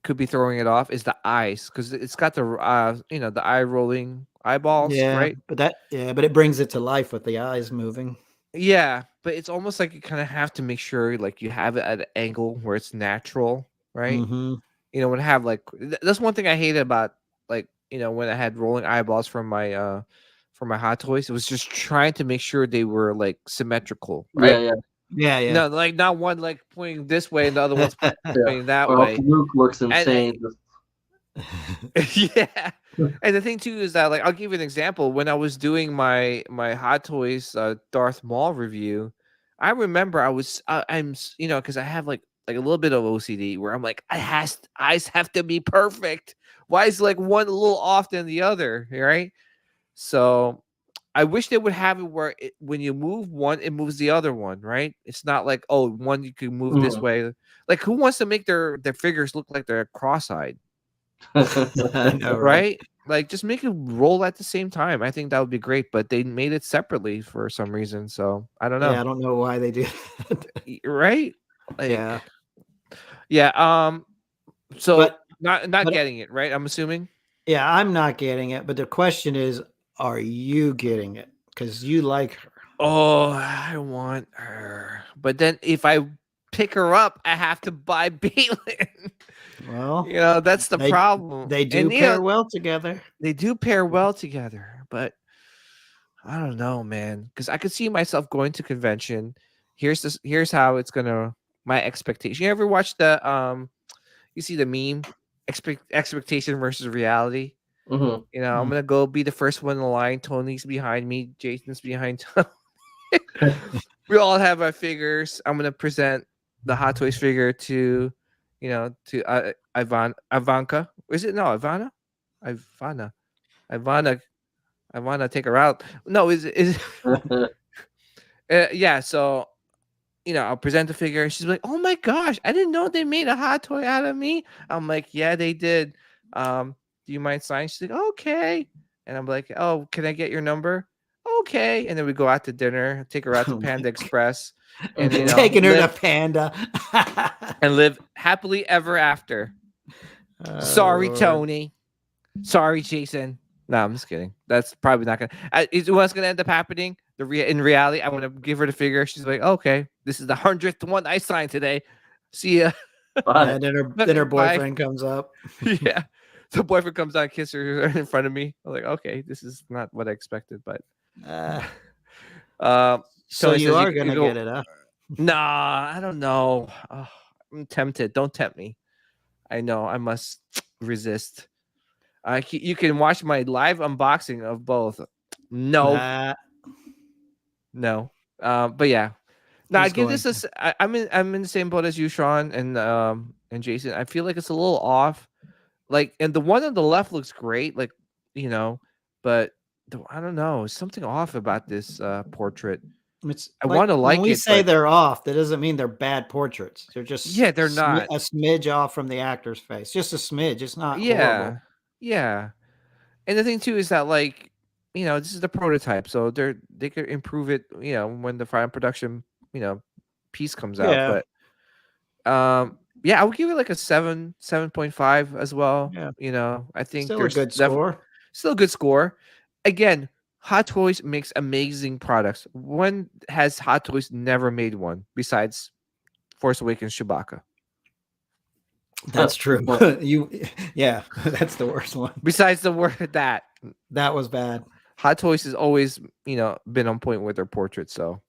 could be throwing it off is the eyes, because it's got the the eye rolling eyeballs, right? But it brings it to life with the eyes moving. Yeah, but it's almost like you kind of have to make sure like you have it at an angle where it's natural, right? You know, when I have like that's one thing I hated about, like, you know, when I had rolling eyeballs from my Hot Toys, it was just trying to make sure they were like symmetrical, right? Yeah. No, like not one like pointing this way and the other one's pointing that way. Luke looks insane. Yeah. And the thing too is that, like, I'll give you an example. When I was doing my Hot Toys Darth Maul review, I remember I'm because I have like a little bit of OCD where I'm like, eyes have to be perfect. Why is like one a little off than the other, right? So I wish they would have it where when you move one, it moves the other one, right? It's not like, oh, one you can move this way. Like, who wants to make their figures look like they're cross-eyed? I know, right? Like, just make it roll at the same time. I think that would be great, but they made it separately for some reason. So I don't know. Yeah, I don't know why they do that. Right? Like, yeah. So not getting it, right? I'm assuming. Yeah, I'm not getting it. But the question is, are you getting it? Because you like her. Oh, I want her. But then if I pick her up, I have to buy Balin. Well, you know, that's the problem. They do pair well together. They do pair well together, but I don't know, man. Because I could see myself going to convention. Here's how it's gonna. My expectation. You ever watch the you see the meme expectation versus reality? You know, I'm gonna go be the first one in the line. Tony's behind me. Jason's behind Tony. We all have our figures. I'm gonna present the Hot Toys figure to, you know, to Ivanka. Is it no Ivana? Ivana. I want to take her out. No, is yeah. So, you know, I'll present the figure. She's like, "Oh my gosh, I didn't know they made a hot toy out of me." I'm like, "Yeah, they did. Do you mind signing?" She's like, "Okay." And I'm like, "Oh, can I get your number?" "Okay." And then we go out to dinner, take her out to Panda Express, and you know, taking her to Panda and live happily ever after. Sorry, Lord. Tony. Sorry, Jason. No, I'm just kidding. That's probably not gonna. What's gonna end up happening? In reality, I'm gonna give her the figure. She's like, "Okay, this is the 100th one I signed today. See ya." And then her boyfriend comes up. Yeah, the boyfriend comes out, kisses her in front of me. I'm like, "Okay, this is not what I expected." But so you are gonna get it, huh? Nah, I don't know. Oh, I'm tempted. Don't tempt me. I know I must resist. You can watch my live unboxing of both. No. But yeah. Now I give this I'm in the same boat as you, Sean, and Jason. I feel like it's a little off. Like, and the one on the left looks great, like, you know, but I don't know, there's something off about this portrait. I want to like it. When we say they're off, that doesn't mean they're bad portraits. They're just they're not a smidge off from the actor's face. Just a smidge. It's not horrible. Yeah. And the thing too is that, like, you know, this is the prototype, so they could improve it, you know, when the final production, you know, piece comes out. But yeah, I would give it like a 7.5 as well. Yeah. You know, I think still a good score. Still a good score. Again, Hot Toys makes amazing products. When has Hot Toys never made one besides Force Awakens Chewbacca? That's true. Yeah, that's the worst one. Besides the word that was bad. Hot Toys has always, you know, been on point with their portraits. So,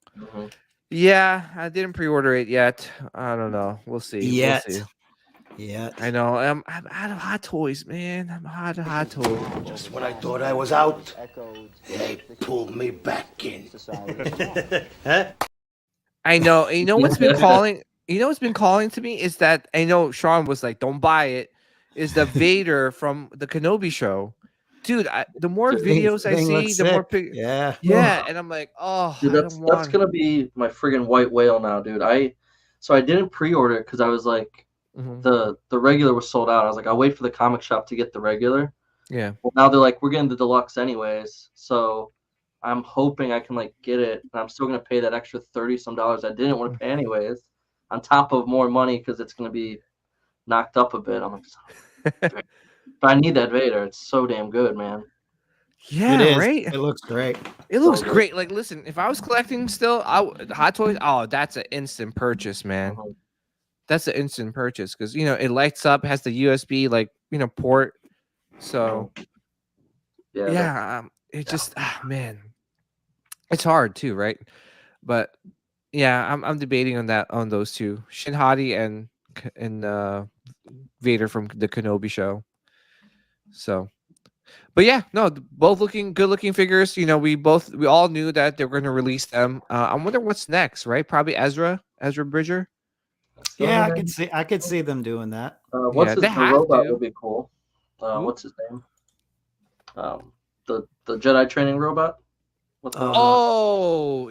yeah, I didn't pre-order it yet. I don't know. We'll see. Yet. We'll see. Yeah, I know. I'm out of Hot Toys, man. I'm out of Hot Toys. Just when I thought I was out, they pulled me back in. I know. You know what's been calling? You know what's been calling to me is that I know Sean was like, "Don't buy it." Is the Vader from the Kenobi show, dude? The more videos I see, the more yeah, and I'm like, oh, dude, that's gonna be my friggin' white whale now, dude. I didn't pre-order it because I was like. The regular was sold out. I was like, I'll wait for the comic shop to get the regular. Yeah. Well, now they're like, we're getting the deluxe anyways. So I'm hoping I can like get it. And I'm still gonna pay that extra $30-some I didn't want to pay anyways, on top of more money because it's gonna be knocked up a bit. I'm like, but I need that Vader. It's so damn good, man. Yeah, it is. Right. It looks great. It looks great. Like, listen, if I was collecting still, Hot Toys. Oh, that's an instant purchase, man. That's an instant purchase because, you know, it lights up, has the USB, like, you know, port. So it just man, it's hard too, right? But yeah, I'm debating on those two, Shin Hati and Vader from the Kenobi show. So, but yeah, no, both good looking figures. You know, we all knew that they were going to release them. I wonder what's next, right? Probably Ezra Bridger. Yeah, I could see them doing that. What's the robot would be cool. What's his name? The Jedi training robot.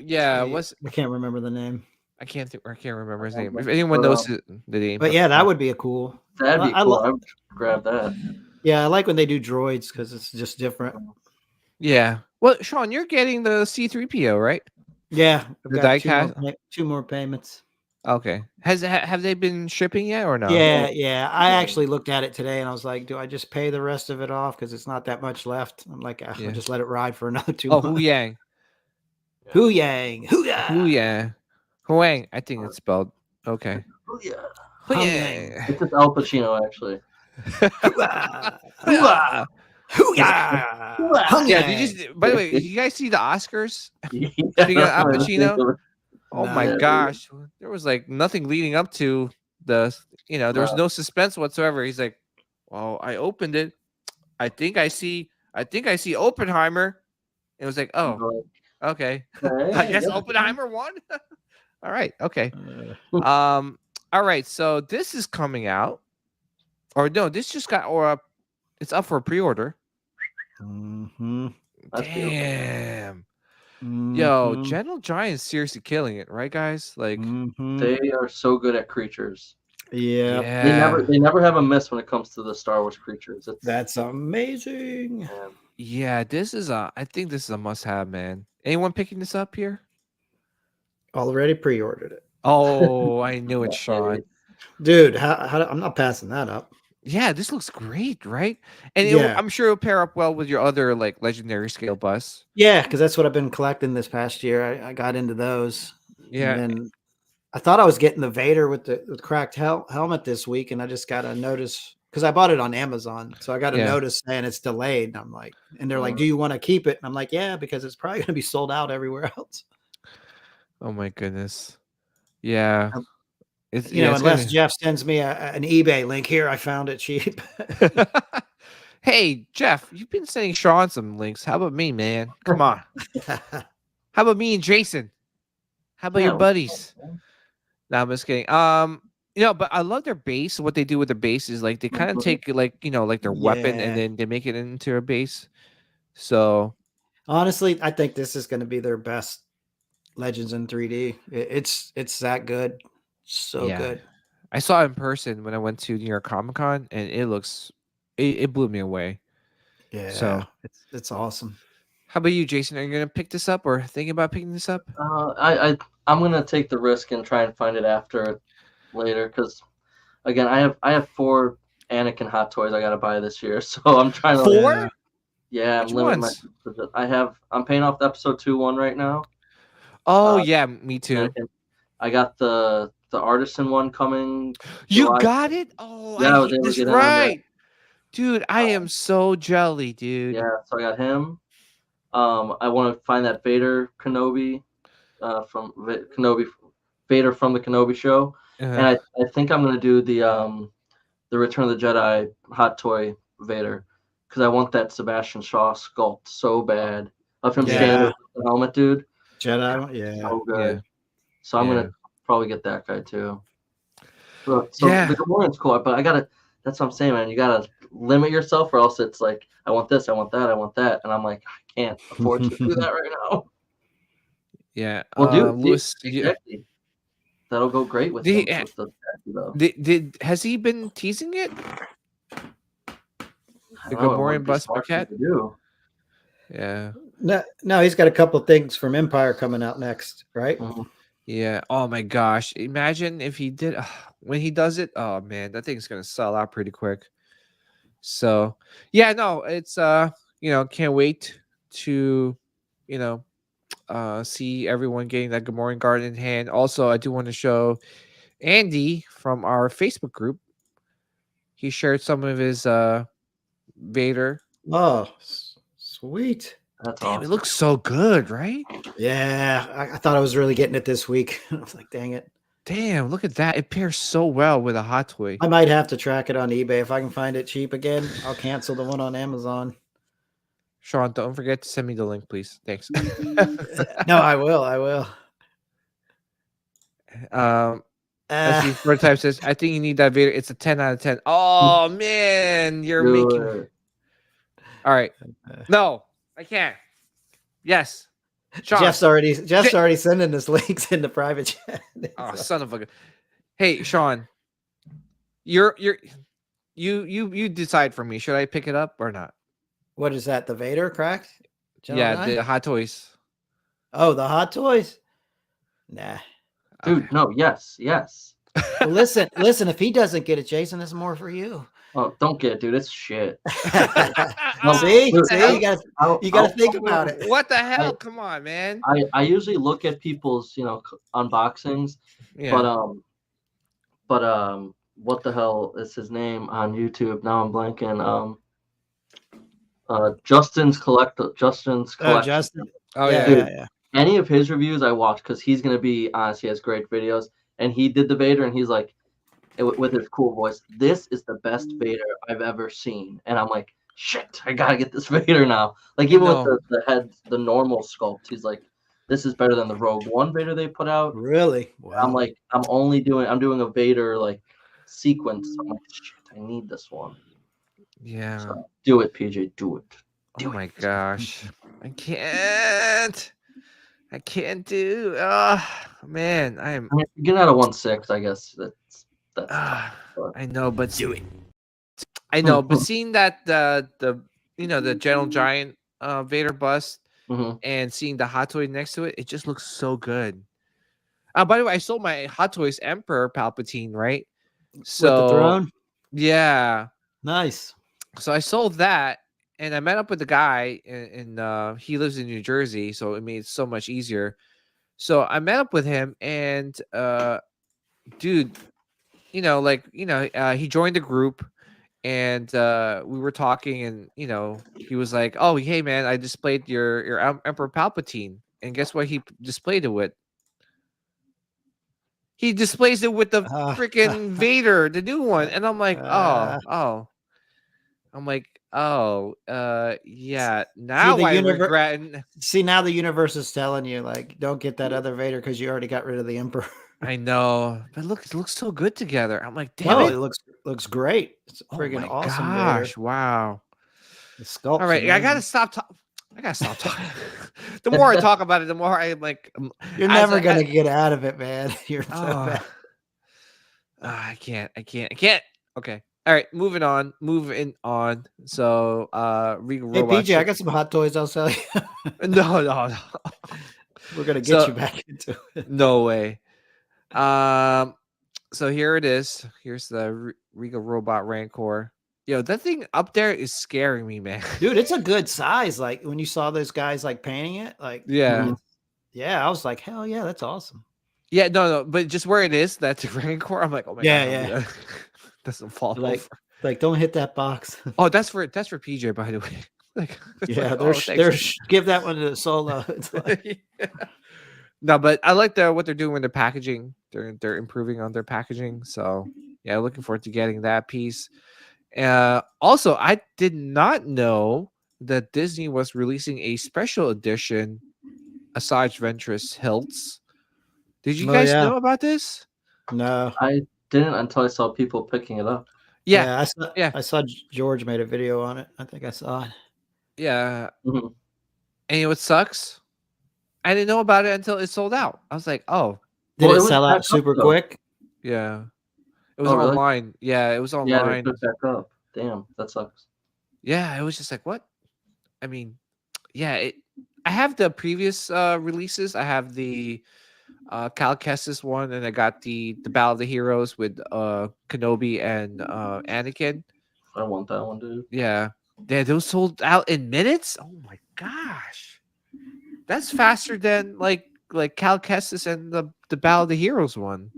Yeah. I can't remember the name. I can't remember his name. If anyone knows the name. But yeah, that would be a cool. That'd be cool. I would grab that. Yeah, I like when they do droids because it's just different. Yeah. Well, Sean, you're getting the C-3PO, right? Yeah. The die-cast. 2 more payments. Okay. Have they been shipping yet or no? Yeah. I actually looked at it today and I was like, do I just pay the rest of it off because it's not that much left? I'm like, I'll just let it ride for another 2 months. Oh, Huyang. Huyang. I think it's spelled. Okay. Huyang. It's just Al Pacino, actually. Yeah. By the way, did you guys see the Oscars? Speaking of Al Pacino. Oh my gosh, there was like nothing leading up to there was no suspense whatsoever. He's like, well, I opened it. I think I see Oppenheimer. It was like, oh, okay. I guess Oppenheimer won. All right, okay. All right. So this is coming out, or no, this just got, or it's up for pre-order. Mm-hmm. Damn. Yo, Gentle Giant's seriously killing it, right, guys? Like they are so good at creatures. Yeah. They never have a miss when it comes to the Star Wars creatures. That's amazing. Yeah, I think this is a must-have, man. Anyone picking this up here? Already pre-ordered it. Oh, I knew it, Sean. Dude, how I'm not passing that up. Yeah, this looks great, right? And I'm sure it'll pair up well with your other like legendary scale bus. Yeah, because that's what I've been collecting this past year. I got into those. Yeah. And then I thought I was getting the Vader with the cracked helmet this week, and I just got a notice because I bought it on Amazon. So I got a notice saying it's delayed. And I'm like, and they're like, do you want to keep it? And I'm like, yeah, because it's probably going to be sold out everywhere else. Oh my goodness. Yeah. It's unless Jeff sends me an eBay link here, I found it cheap. Hey, Jeff, you've been sending Sean some links. How about me, man? Come on. How about me and Jason? How about your buddies? No, I'm just kidding. But I love their base. What they do with the base is like they kind of take like their weapon and then they make it into a base. So honestly, I think this is going to be their best Legends in 3D. It's that good. So good. I saw it in person when I went to New York Comic Con, and it blew me away. Yeah, so it's awesome. How about you, Jason? Are you gonna pick this up or thinking about picking this up? I'm gonna take the risk and try and find it later because again, I have 4 Anakin hot toys I gotta buy this year, so I'm trying to 4. Yeah, I'm limiting my. I'm paying off the episode 2 one right now. Oh yeah, me too. I got the artisan one coming. You got it? Oh, yeah, that's right, dude. I am so jelly, dude. Yeah, so I got him. I want to find that Vader Kenobi, from Vader from the Kenobi show, and I think I'm gonna do the Return of the Jedi hot toy Vader because I want that Sebastian Shaw sculpt so bad of him standing with the helmet, dude. Jedi, so good. Yeah. So I'm gonna probably get that guy too. So the Gamorrean's cool, but that's what I'm saying, man. You gotta limit yourself, or else it's like I want this, I want that, I want that, and I'm like I can't afford to do that right now. Yeah. Well, dude, Lewis, that'll go great with him. Has he been teasing it? The Gamorrean bus maquette? Yeah. No, he's got a couple of things from Empire coming out next, right? Mm-hmm. Yeah. Oh my gosh! Imagine if he did when he does it. Oh man, that thing's gonna sell out pretty quick. So yeah, no, it's can't wait to see everyone getting that Gamorrean guard in hand. Also, I do want to show Andy from our Facebook group. He shared some of his Vader. Oh, sweet. That's Damn, awesome. It looks so good, right? Yeah, I thought I was really getting it this week. I was like, dang it. Damn, look at that. It pairs so well with a hot toy. I might have to track it on eBay. If I can find it cheap again, I'll cancel the one on Amazon. Sean, don't forget to send me the link, please. Thanks. No, I will. Let's see. Prototype says, I think you need that Vader. It's a 10 out of 10. Oh, man. You're making... All right. No, I can't. Yes. Sean. Jeff's already sending us links in the private chat. Oh, son of a... Hey, Sean. You decide for me. Should I pick it up or not? What is that? The Vader cracked? Yeah, the hot toys. Oh, the hot toys? Nah. Dude, okay. No, yes. Well, listen, if he doesn't get it, Jason, it's more for you. Oh, don't get it, dude. It's shit. See, you gotta think about it. What the hell? Come on, man. I usually look at people's, unboxings, but what the hell is his name on YouTube? Now I'm blanking. Justin's collection. Oh, Justin. Oh yeah, dude, yeah. Any of his reviews I watch because he's gonna be honest. He has great videos, and he did the Vader, and he's like, with his cool voice, "This is the best Vader I've ever seen." And I'm like, shit, I gotta get this Vader now. Like even with the head, the normal sculpt, he's like, this is better than the Rogue One Vader they put out. Really? Wow. I'm like, I'm doing a Vader like sequence. I'm like, shit, I need this one. Yeah. So, do it, PJ. Do it. Oh my gosh. I can't do. Man, I mean, getting out of 1/6, I guess that's tough, I know, but do it. I know, but seeing that the the Gentle Giant Vader bust and seeing the Hot Toy next to it, it just looks so good. By the way, I sold my Hot Toys Emperor Palpatine, right? So with the throne? Yeah. Nice. So I sold that, and I met up with the guy, and he lives in New Jersey, so it made it so much easier. So I met up with him, and dude, he joined the group, and we were talking, and he was like, "Oh, hey man, I displayed your Emperor Palpatine, and guess what? He displayed it with." He displays it with the freaking Vader, the new one, and I'm like, oh. I'm like, yeah. Now I regret. See, now the universe is telling you, like, don't get that other Vader because you already got rid of the Emperor. I know, but look, it looks so good together. I'm like, damn it. It looks great. It's a friggin' awesome gosh, Vader. Wow. The sculpt. All right, I gotta stop talking. The more I talk about it, the more I'm like, you're never gonna get out of it, man. You're so bad. I can't. Okay. All right, moving on. So, Regal Hey, Robot. PJ, I got some Hot Toys. I'll sell you. No. We're gonna get you back into it. No way. So here it is. Here's the Regal Robot Rancor. Yo, that thing up there is scaring me, man. Dude, it's a good size. Like when you saw those guys like painting it, like yeah, I was like, hell yeah, that's awesome. Yeah, no, but just where it is, that's a Rancor. I'm like, oh my god, yeah. Doesn't fall over. Like, don't hit that box. Oh, that's for PJ, by the way. Give that one to Solo. It's like... No, but I like what they're doing with their packaging. They're improving on their packaging. So yeah, looking forward to getting that piece. Also, I did not know that Disney was releasing a special edition Asajj Ventress hilts. Did you guys know about this? No, I didn't until I saw people picking it up. Yeah, I saw George made a video on it. I think I saw it. Yeah. And you know what sucks? I didn't know about it until it sold out. I was like, oh. Did it sell out super quick? Yeah. It was online. Really? Yeah, it was online. Yeah, they back up. Damn, that sucks. Yeah, it was just like, what? I mean, yeah, I have the previous releases. I have the Cal Kestis one, and I got the Battle of the Heroes with Kenobi and Anakin. I want that one, dude. Yeah. Those sold out in minutes? Oh my gosh. That's faster than like Cal Kestis and the Battle of the Heroes one.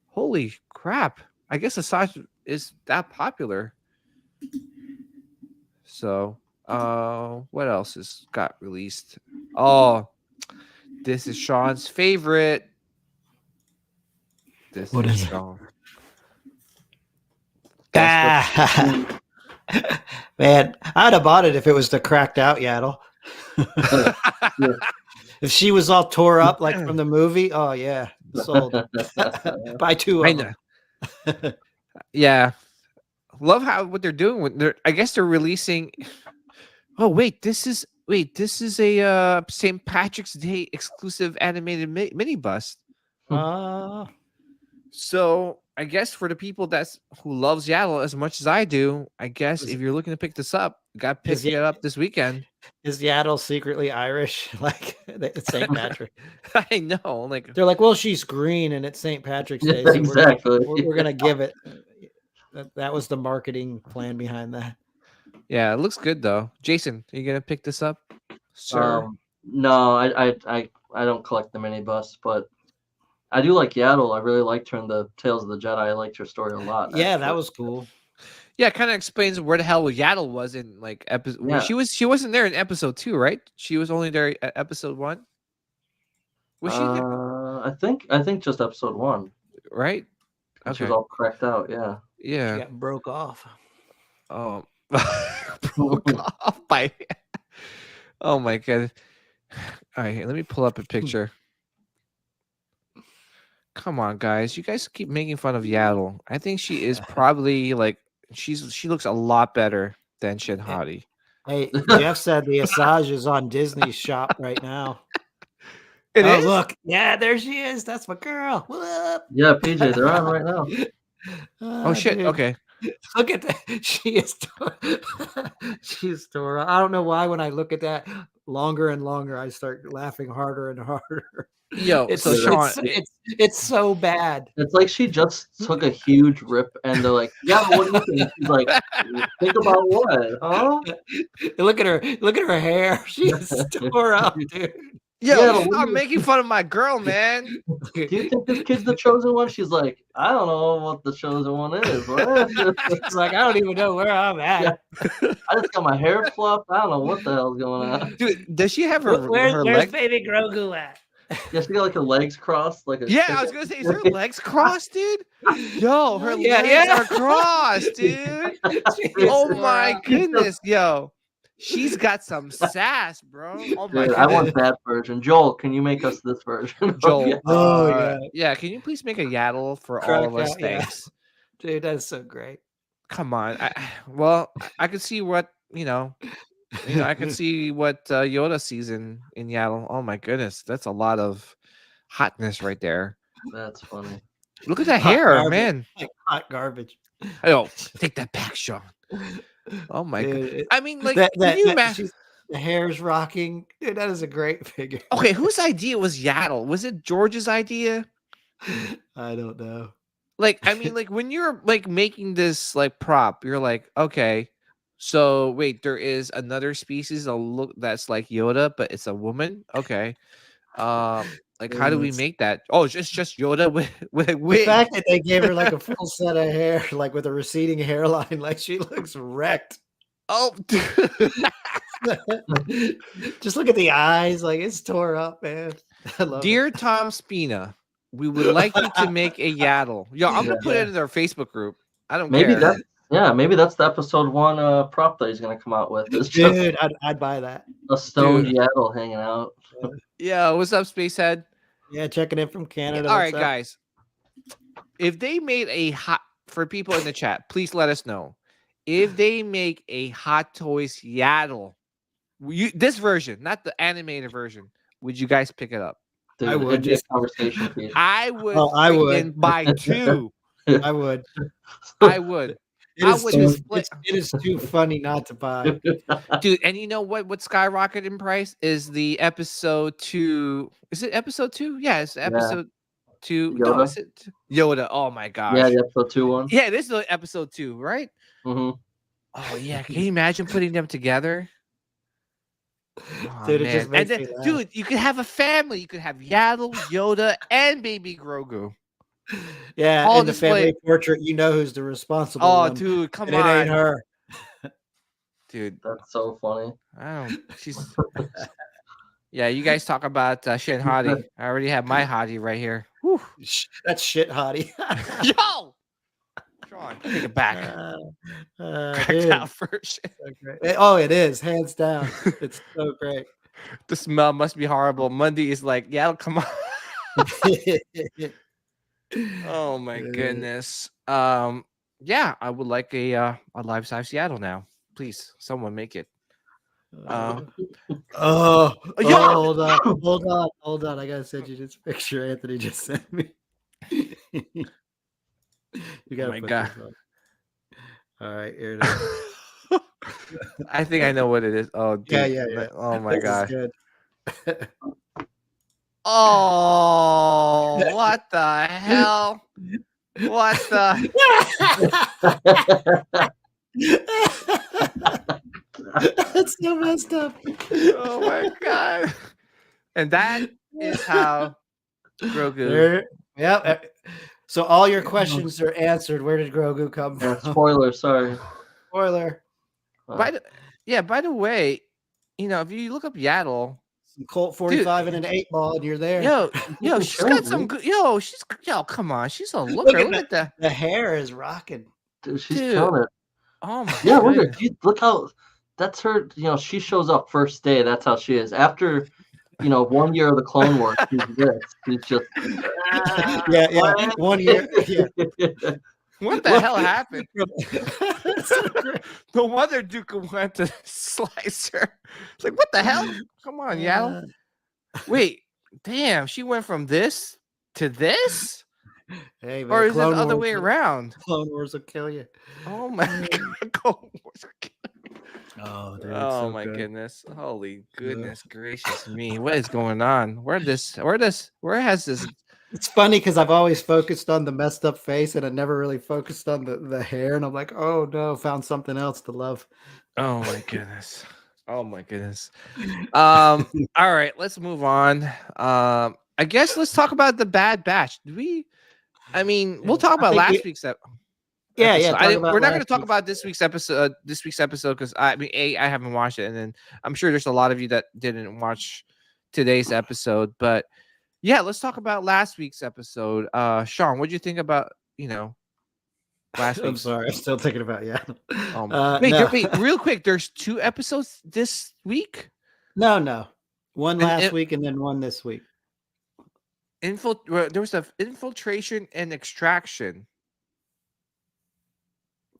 Holy crap. I guess Asajj is that popular. So, what else has got released? Oh, this is Sean's favorite. What is Sean. Man, I'd have bought it if it was the cracked out Yaddle. If she was all tore up like from the movie, oh yeah, sold. Buy two of them. Yeah, love what they're doing with I guess they're releasing. Oh wait, this is a St. Patrick's Day exclusive animated mini bust. So I guess for the people who loves Yaddle as much as I do, I guess if you're looking to pick this up, you got to pick it up this weekend. Is Yaddle secretly Irish? Like it's St. Patrick. I know. Like they're like, well, she's green and it's St. Patrick's Day. So exactly. We're gonna give it. That was the marketing plan behind that. Yeah, it looks good though. Jason, are you gonna pick this up? Sir? No, I don't collect the mini bus, but I do like Yaddle. I really liked her in the Tales of the Jedi. I liked her story a lot. Yeah, actually. That was cool. Yeah, it kind of explains where the hell Yaddle was in like episode. Yeah. She wasn't there in episode 2, right? She was only there at episode 1. Was she there? I think just episode 1. Right. Okay. She was all cracked out. Yeah. Yeah. She got broke off. Oh broke off by. Oh my god! All right, let me pull up a picture. Come on, guys! You guys keep making fun of Yaddle. I think she is probably like she looks a lot better than Shin Hati. Hey, Jeff said the Asajj is on Disney's shop right now. It is? Look. Yeah, there she is. That's my girl. Whoop. Yeah, PJ, they're on right now. Oh shit! Dude. Okay. Look at that. She's tore up. I don't know why when I look at that longer and longer, I start laughing harder and harder. Yo, It's, so Sean, it's so bad. It's like she just took a huge rip, and they're like, "Yeah, what do you think?" She's like, "Think about what, huh?" Look at her. Look at her hair. She's tore up, dude. Yo, stop making fun of my girl, man. Do you think this kid's the chosen one? She's like, I don't know what the chosen one is. What? It's like, I don't even know where I'm at. Yeah. I just got my hair fluffed. I don't know what the hell's going on. Dude, does she have her where's leg? baby Grogu at? Yeah, she got like her legs crossed. Like I was gonna say, is her legs crossed, dude? Yo, her legs are crossed, dude. Oh my goodness, yo. She's got some sass, bro. Oh my god. I want that version. Joel, can you make us this version? Joel, yeah. Can you please make a Yaddle for all of us? Thanks. Dude, that's so great. Come on. I could see what, I can see what Yoda sees in Yaddle. Oh my goodness. That's a lot of hotness right there. That's funny. Look at that hair, man. Like hot garbage. Oh, take that back, Sean. Oh my god! I mean, like, can you imagine? The hair's rocking. Dude, that is a great figure. Okay, whose idea was Yaddle? Was it George's idea? I don't know. Like, I mean, like when you're like making this like prop, you're like, okay, so wait, there is another species of look that's like Yoda, but it's a woman. Okay, like how do we make that? Oh, it's just Yoda with the fact that they gave her like a full set of hair, like with a receding hairline, like she looks wrecked. Oh, just look at the eyes, like it's tore up, man. Dear Tom Spina, we would like you to make a Yaddle. Yo, I'm gonna put it in our Facebook group. I don't care. Maybe that's the episode 1 prop that he's gonna come out with. It's dude, I'd buy that. A stoned Yaddle hanging out. Yeah, what's up, Spacehead? Yeah, checking in from Canada. All right, guys. If they made for people in the chat, please let us know. If they make a Hot Toys Yaddle, this version, not the animated version, would you guys pick it up? Dude, I would. Just conversation piece. I would. Oh, I would buy 2. I would. I would. It is too funny not to buy, dude. And you know what skyrocketed in price is the episode 2. Is it episode 2? Yeah, it's episode 2. Yoda? No, is it Yoda? Oh my gosh. Yeah, the episode 2 one. Yeah, this is episode 2, right? Mm-hmm. Oh yeah, can you imagine putting them together? Oh, dude, it just makes me laugh. Dude, you could have a family. You could have Yaddle, Yoda, and baby Grogu. Yeah, all in the family portrait, you know who's the responsible one. Oh, dude, come on. It ain't her. Dude. That's so funny. She's... Yeah, you guys talk about Shin Hati. I already have my Hati right here. Whew. That's shit Hati. Yo! Sean, take it back. Cracked out version. So oh, it is. Hands down. It's so great. The smell must be horrible. Monday is like, yeah, come on. Oh my goodness. Yeah, I would like a life-size Yaddle now. Please, someone make it. Hold on. I gotta send you this picture Anthony just sent me. You gotta put this on. All right, here it is. I think I know what it is. Oh, dude. Yeah. Oh my gosh. Good. Oh, what the hell? What the? That's so messed up. Oh my god! And that is how Grogu. Yep. So all your questions are answered. Where did Grogu come from? Spoiler. Sorry. Spoiler. By the way, if you look up Yaddle. Colt 45 and an 8-ball, and you're there. Yo, she's got some good. Come on, she's a looker. Look at that. The hair is rocking. Dude, she's killing it. Oh my Yeah, goodness. look how that's her. She shows up first day. That's how she is. After 1 year of the Clone Wars, she's this. She's just yeah. 1 year. Yeah. What the hell happened? No wonder Duke went to slice her. It's like, what the hell? Come on, Yaddle. Wait, damn, she went from this to this? Hey, man, Or is it the other way around? Clone Wars will kill you. Oh my god, Clone Wars will kill you. Oh, dude, oh my goodness. Holy goodness gracious me. What is going on? Where has this It's funny because I've always focused on the messed up face and I never really focused on the hair. And I'm like, oh no, found something else to love. Oh my goodness. Oh my goodness. All right, let's move on. I guess let's talk about the Bad Batch. We'll talk about last week's episode. We're not going to talk about this week's episode. Because I haven't watched it, and then I'm sure there's a lot of you that didn't watch today's episode. But yeah, let's talk about last week's episode. Sean, what did you think about last week? I'm sorry, I'm still thinking about wait, real quick. There's 2 episodes this week. No, one last week and then one this week. There was an infiltration and extraction.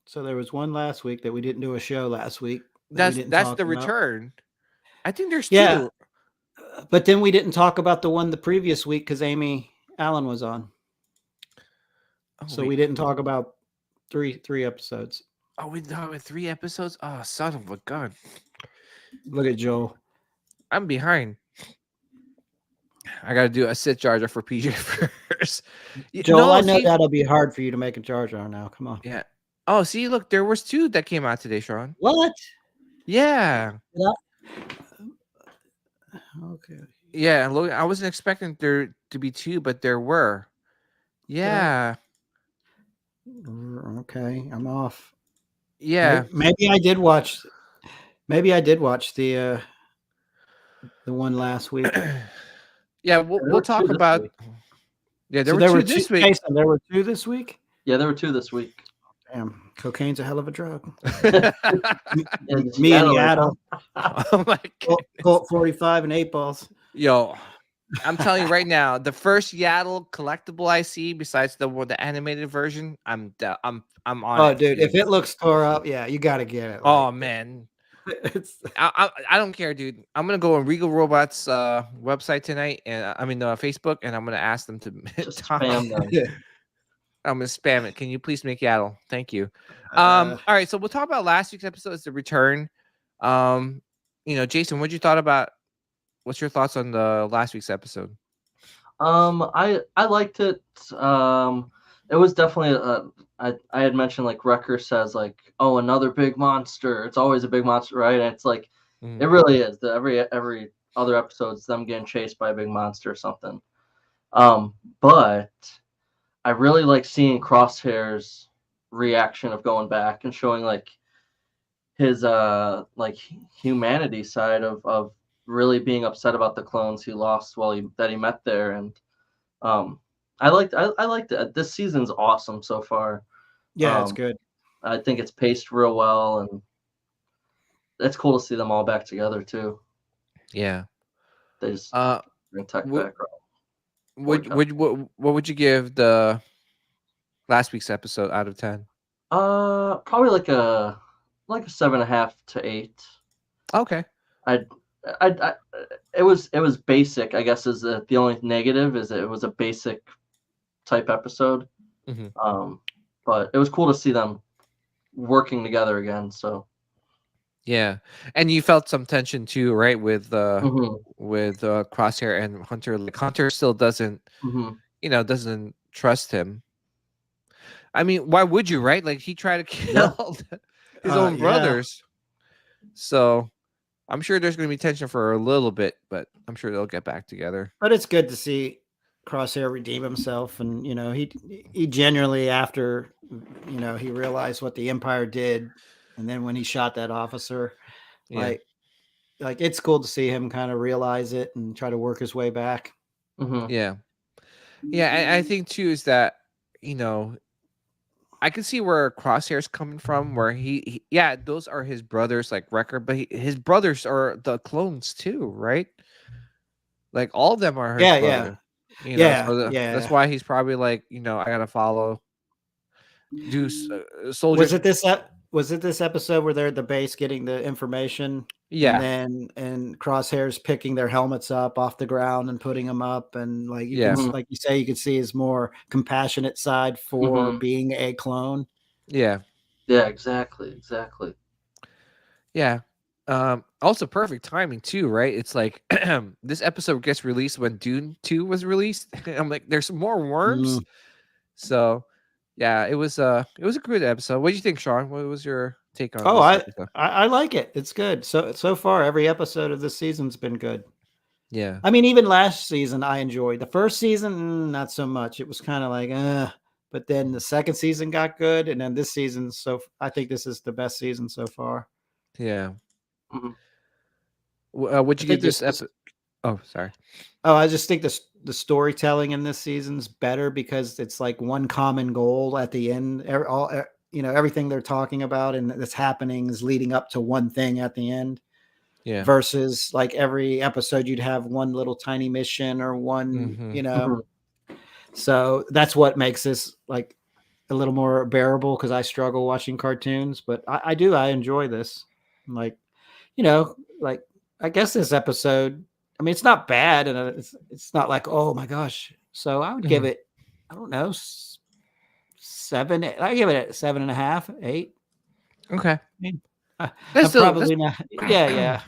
So there was one last week that we didn't do a show last week. That's the return. I think there's 2. But then we didn't talk about the one the previous week because Amy Allen was on. We didn't talk about three episodes. Oh, we talked about 3 episodes? Oh, son of a gun. Look at Joel. I'm behind. I got to do a Sith Jar Jar for PJ first. Joel, I know that'll be hard for you to make a Jar Jar now. Come on. Yeah. Oh, see, look, there was 2 that came out today, Sean. What? Yeah. Okay. Yeah, look, I wasn't expecting there to be 2, but there were. Yeah. Okay, I'm off. Yeah. Maybe I did watch the one last week. Yeah, we'll talk about. Yeah, there were 2 this week. Jason, there were 2 this week. Yeah, there were 2 this week. Damn, cocaine's a hell of a drug. Me and Yaddle. Oh my god. Colt 45 and 8 balls. Yo, I'm telling you right now, the first Yaddle collectible I see, besides the animated version, I'm on. Oh, dude, if it looks tore up, yeah, you got to get it. Oh man, I don't care, dude. I'm gonna go on Regal Robots website tonight, and Facebook, and I'm gonna ask them to spam them. I'm gonna spam it. Can you please make Yaddle? Thank you. All right, so we'll talk about last week's episode. It's the return. Jason, what's your thoughts on the last week's episode? I liked it. It was definitely I had mentioned, like, Wrecker says, like, oh, another big monster. It's always a big monster, right? And it's like it really is. Every other episode's them getting chased by a big monster or something. But I really like seeing Crosshair's reaction of going back and showing, like, his like humanity side of really being upset about the clones he lost that he met there. And I liked it. This season's awesome so far. Yeah, it's good. I think it's paced real well, and it's cool to see them all back together too. Yeah, they just bring tech back. What would you give the last week's episode out of 10? Probably like a 7.5 to 8. Okay. It was basic, I guess, is the only negative is it was a basic type episode. But it was cool to see them working together again. So yeah, and you felt some tension too, right? With Crosshair and Hunter. Like, Hunter still doesn't trust him. I mean, why would you, right? Like, he tried to kill his own brothers. So I'm sure there's going to be tension for a little bit, but I'm sure they'll get back together. But it's good to see Crosshair redeem himself, and he genuinely, after he realized what the Empire did, and then when he shot that officer, like it's cool to see him kind of realize it and try to work his way back. Yeah, I think too is that I I can see where Crosshair's coming from, where yeah, those are his brothers, like Wrecker, but his brothers are the clones too, right? Like all of them are his brother. So that's why he's probably like, I gotta follow, do soldiers. Was it this episode where they're at the base getting the information? Yeah. And Crosshair's picking their helmets up off the ground and putting them up, and like like you say, you could see his more compassionate side for being a clone. Yeah, exactly. Yeah. Also perfect timing too, right? It's like this episode gets released when Dune 2 was released. I'm like, there's more worms. So yeah, it was a good episode. What do you think, Sean? What was your take on this episode? I like it. It's good. So far, every episode of this season's been good. Yeah. I mean, even last season I enjoyed. The first season, not so much. It was kind of like, but then the second season got good, and then this season, I think this is the best season so far. Yeah. Would you give this episode? Oh, sorry. Oh, I just think the storytelling in this season's better because it's like one common goal at the end. Everything they're talking about and that's happening is leading up to one thing at the end. Yeah. Versus like every episode, you'd have one little tiny mission or one, So that's what makes this like a little more bearable because I struggle watching cartoons, but I enjoy this. Like, like I guess this episode, I mean, it's not bad and it's not like, oh my gosh. So I would give it, I don't know, 7. I give it a 7.5, 8. Okay. I mean, I'm probably not. Yeah.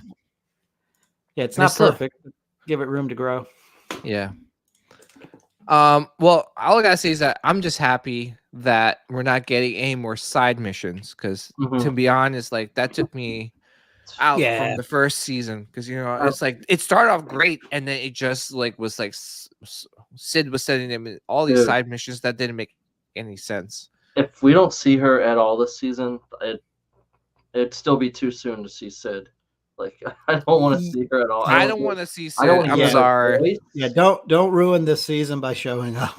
It's not perfect. Give it room to grow. Yeah. Well, all I gotta say is that I'm just happy that we're not getting any more side missions because, to be honest, like that took me out from the first season because it's like it started off great and then it just like was like Sid was sending them all these side missions that didn't make any sense. If we don't see her at all this season, it'd still be too soon to see Sid. Like I don't want to see her at all. I don't want to see Sid. I'm sorry. Yeah, don't ruin this season by showing up.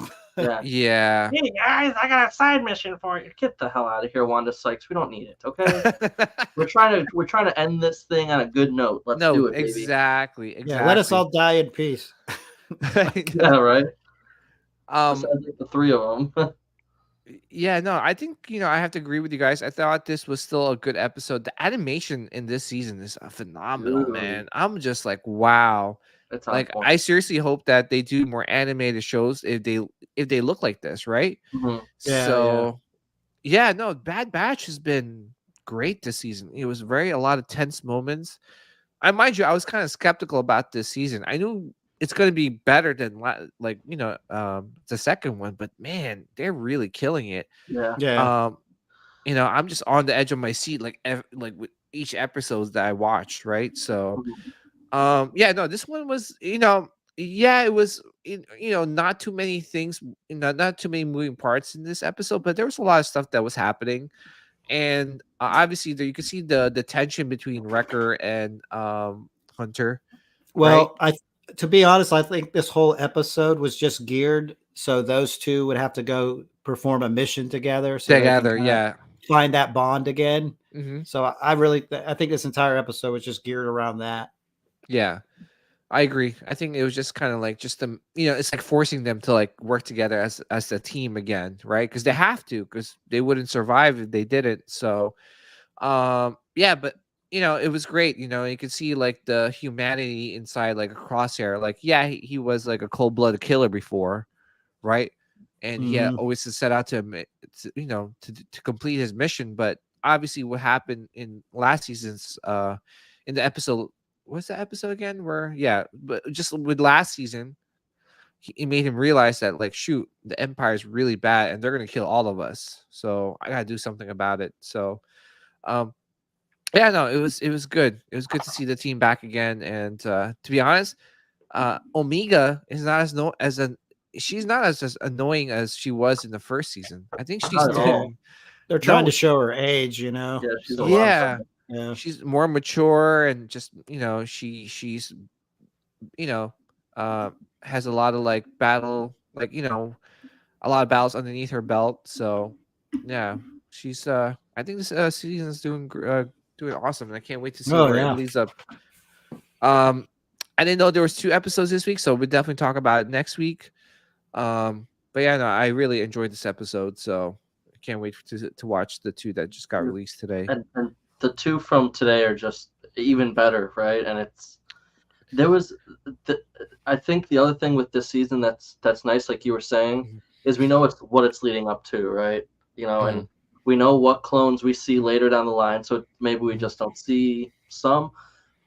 Yeah. Hey guys, I got a side mission for you. Get the hell out of here, Wanda Sykes. We don't need it, okay? we're trying to end this thing on a good note. Let's do it, baby. Exactly. Yeah, let us all die in peace. Yeah, right. The 3 of them. Yeah, no, I think I have to agree with you guys. I thought this was still a good episode. The animation in this season is phenomenal, man. I'm just like, wow. It's like I seriously hope that they do more animated shows if they look like this, right? Yeah, no, Bad Batch has been great this season. It was a lot of tense moments. Mind you, I was kind of skeptical about this season. I knew it's going to be better than the second one, but man, they're really killing it. Yeah. I'm just on the edge of my seat like with each episode that I watched, right? So this one was it was not too many things, not too many moving parts in this episode, but there was a lot of stuff that was happening. And obviously you can see the tension between Wrecker and Hunter. Well, right? To be honest, I think this whole episode was just geared so those two would have to go perform a mission together. Find that bond again. So I think this entire episode was just geared around that. Yeah, I agree. I think it was just kind of like it's like forcing them to like work together as a team again, right? Because they have to, because they wouldn't survive if they didn't. So, but it was great. You could see like the humanity inside like a Crosshair. Like, he was like a cold-blooded killer before, right? And he had always set out to complete his mission. But obviously, what happened in last season's in the episode, what's the episode again? But just with last season, it made him realize that like, shoot, the Empire is really bad, and they're gonna kill all of us. So I gotta do something about it. So, it was good. It was good to see the team back again. And to be honest, Omega is not she's not as annoying as she was in the first season. I think she's they're trying to show her age, Yeah, she's more mature and just she's has a lot of like battle, a lot of battles underneath her belt. So Yeah, she's I think this season's doing awesome, and I can't wait to see Oh, where it yeah. leads up. I didn't know there was 2 episodes this week, so we'll definitely talk about it next week. But yeah, no, I really enjoyed this episode, so I can't wait to watch the 2 that just got released today. And the 2 from today are just even better, right? And I think the other thing with this season that's nice, like you were saying, is we know what it's leading up to, right? You know, and we know what clones we see later down the line, so maybe we just don't see some,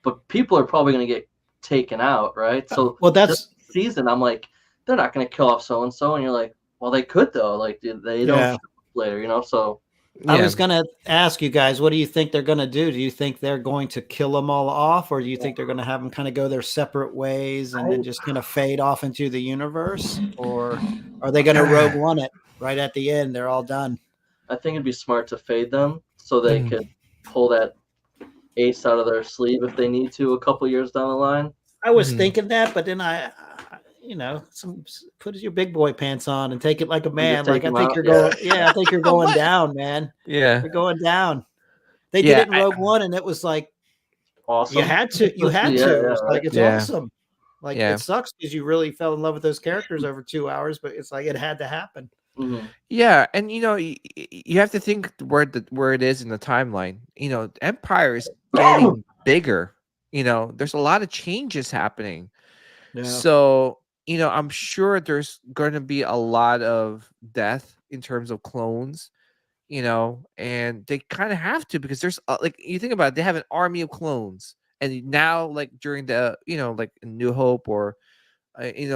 but people are probably going to get taken out, right? So that's this season. I'm like, they're not going to kill off so and so, and you're like, well, they could though. Like they don't later, you know. So I was going to ask you guys, what do you think they're going to do? Do you think they're going to kill them all off, or do you think they're going to have them kind of go their separate ways and then just kind of fade off into the universe, or are they going to Rogue One it right at the end? They're all done. I think it'd be smart to fade them so they could pull that ace out of their sleeve if they need to a couple years down the line. I was thinking that, but then put your big boy pants on and take it like a man. Like I think you're going, I think you're going down, man. Yeah, you're going down. They did it in Rogue One, and it was like awesome. You had to. It was like it's awesome. Like it sucks because you really fell in love with those characters over 2 hours, but it's like it had to happen. Mm-hmm. Yeah, and you have to think where it is in the timeline. Empire is getting bigger. There's a lot of changes happening. Yeah. So I'm sure there's going to be a lot of death in terms of clones. And they kind of have to, because there's like, you think about it, they have an army of clones, and now like during the like New Hope or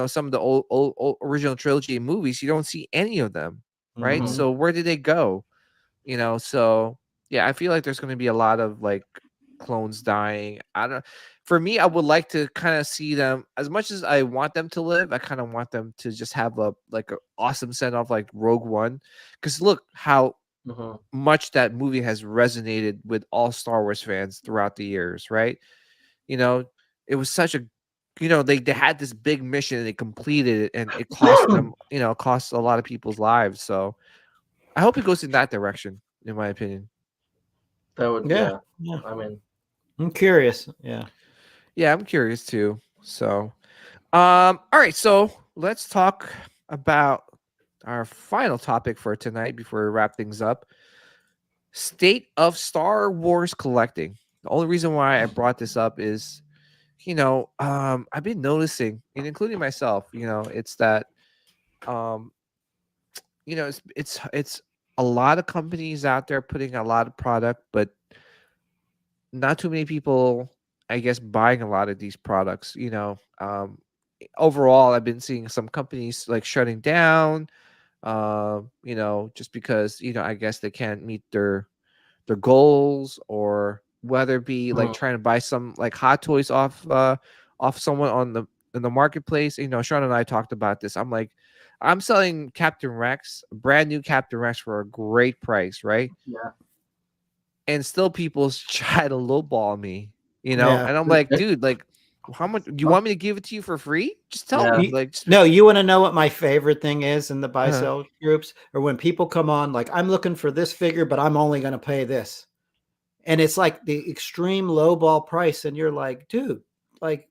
some of the old original trilogy movies, you don't see any of them, right? Mm-hmm. So where did they go? So yeah, I feel like there's going to be a lot of like clones dying. For me, I would like to kind of see them, as much as I want them to live, I kind of want them to just have a awesome send off like Rogue One, because look how much that movie has resonated with all Star Wars fans throughout the years, right? It was such a they had this big mission and they completed it, and it cost them, cost a lot of people's lives. So I hope it goes in that direction, in my opinion. That would, yeah. I mean, I'm curious. Yeah, I'm curious too. So, all right. So let's talk about our final topic for tonight before we wrap things up. State of Star Wars collecting. The only reason why I brought this up is, I've been noticing, and including myself, it's that, it's a lot of companies out there putting a lot of product, but not too many people, I guess, buying a lot of these products. Overall, I've been seeing some companies like shutting down, just because, I guess they can't meet their goals, or whether it be like trying to buy some like Hot Toys off someone in the marketplace. Sean and I talked about this. I'm like, I'm selling Captain Rex, brand new Captain Rex, for a great price, right? Yeah. And still people try to lowball me, and I'm like, dude, like, how much do you want me to give it to you for free? Just tell me. Like, no, you want to know what my favorite thing is in the buy sell groups, or when people come on, like, I'm looking for this figure, but I'm only going to pay this. And it's like the extreme lowball price. And you're like, dude, like,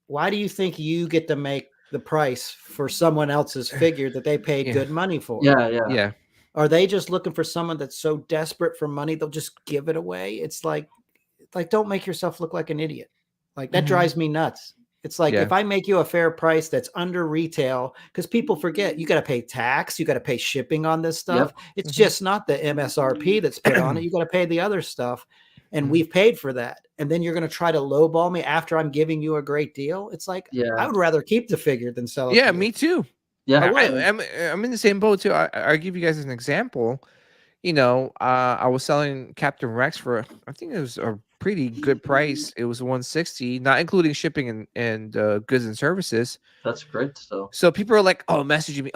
why do you think you get to make the price for someone else's figure that they paid good money for? Yeah. Are they just looking for someone that's so desperate for money, they'll just give it away? It's like, don't make yourself look like an idiot. Like, that drives me nuts. It's like, if I make you a fair price that's under retail, because people forget, you got to pay tax, you got to pay shipping on this stuff. Yep. It's just not the MSRP that's put on it. You got to pay the other stuff. And we've paid for that. And then you're going to try to lowball me after I'm giving you a great deal. It's like, I would rather keep the figure than sell it. Yeah, me too. Yeah, I'm in the same boat too. I'll give you guys an example. I was selling Captain Rex for, I think it was a pretty good price. It was $160, not including shipping and goods and services. That's great still. So people are like, messaging me,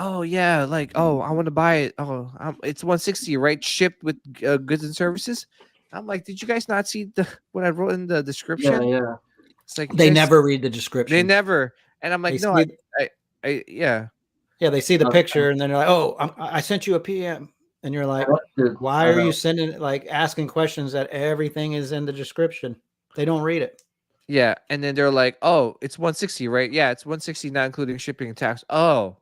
like, I want to buy it. It's $160, right? Shipped with goods and services. I'm like, did you guys not see what I wrote in the description? Yeah. It's like they never read the description. They never. And I'm like, yeah, they see the picture, and then they're like, I sent you a PM. And you're like, Dude, why are you sending asking questions that everything is in the description? They don't read it. Yeah, and then they're like, "Oh, it's 160, right? Yeah, it's 160, not including shipping and tax." Oh,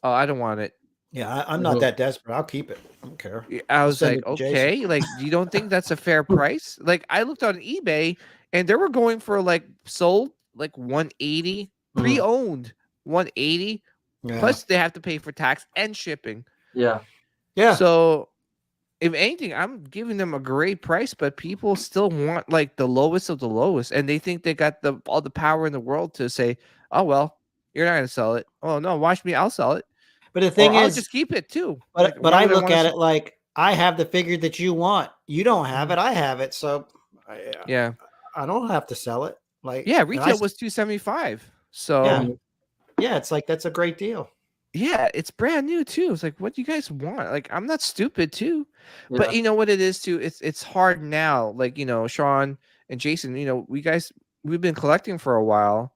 I don't want it. Yeah, I'm not that desperate. I'll keep it. I don't care. I was like, okay, like, you don't think that's a fair price? Like, I looked on eBay and they were going for sold 180, pre-owned 180. Yeah. Plus they have to pay for tax and shipping. Yeah. So if anything, I'm giving them a great price, but people still want the lowest of the lowest, and they think they got all the power in the world to say, "Oh well, you're not gonna sell it. Oh no, watch me, I'll sell it." But the thing I'll is, just keep it too. But I look at it like I have the figure that you want. You don't have it. I have it. So I don't have to sell it. Retail was $275. So yeah, it's like that's a great deal. Yeah, it's brand new too. It's like, what do you guys want? Like, I'm not stupid too, but you know what it is too. It's hard now. Like, Sean and Jason, we've been collecting for a while,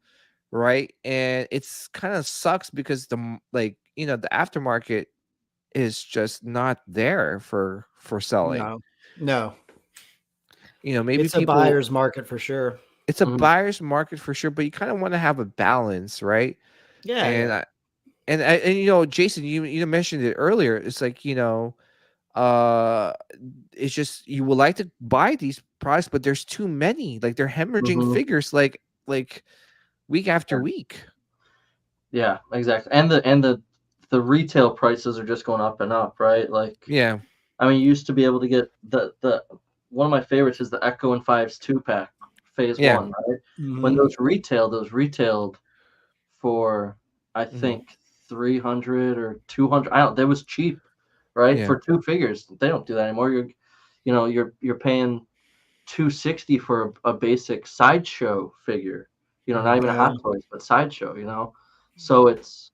right? And it's kind of sucks because the aftermarket is just not there for selling. No. Maybe it's a buyer's market for sure. It's a buyer's market for sure, but you kind of want to have a balance, right? Yeah. And Jason, you mentioned it earlier. It's like, it's just you would like to buy these products, but there's too many. Like, they're hemorrhaging figures like week after week. Yeah, exactly. And the retail prices are just going up and up, right? Like, yeah. I mean, you used to be able to get the one of my favorites is the Echo and Fives 2-pack phase 1, right? When those retailed for I think 300 or 200. That was cheap, right? For 2 figures. They don't do that anymore. You're paying $260 for a basic sideshow figure. Not even a Hot Toys, but sideshow. So it's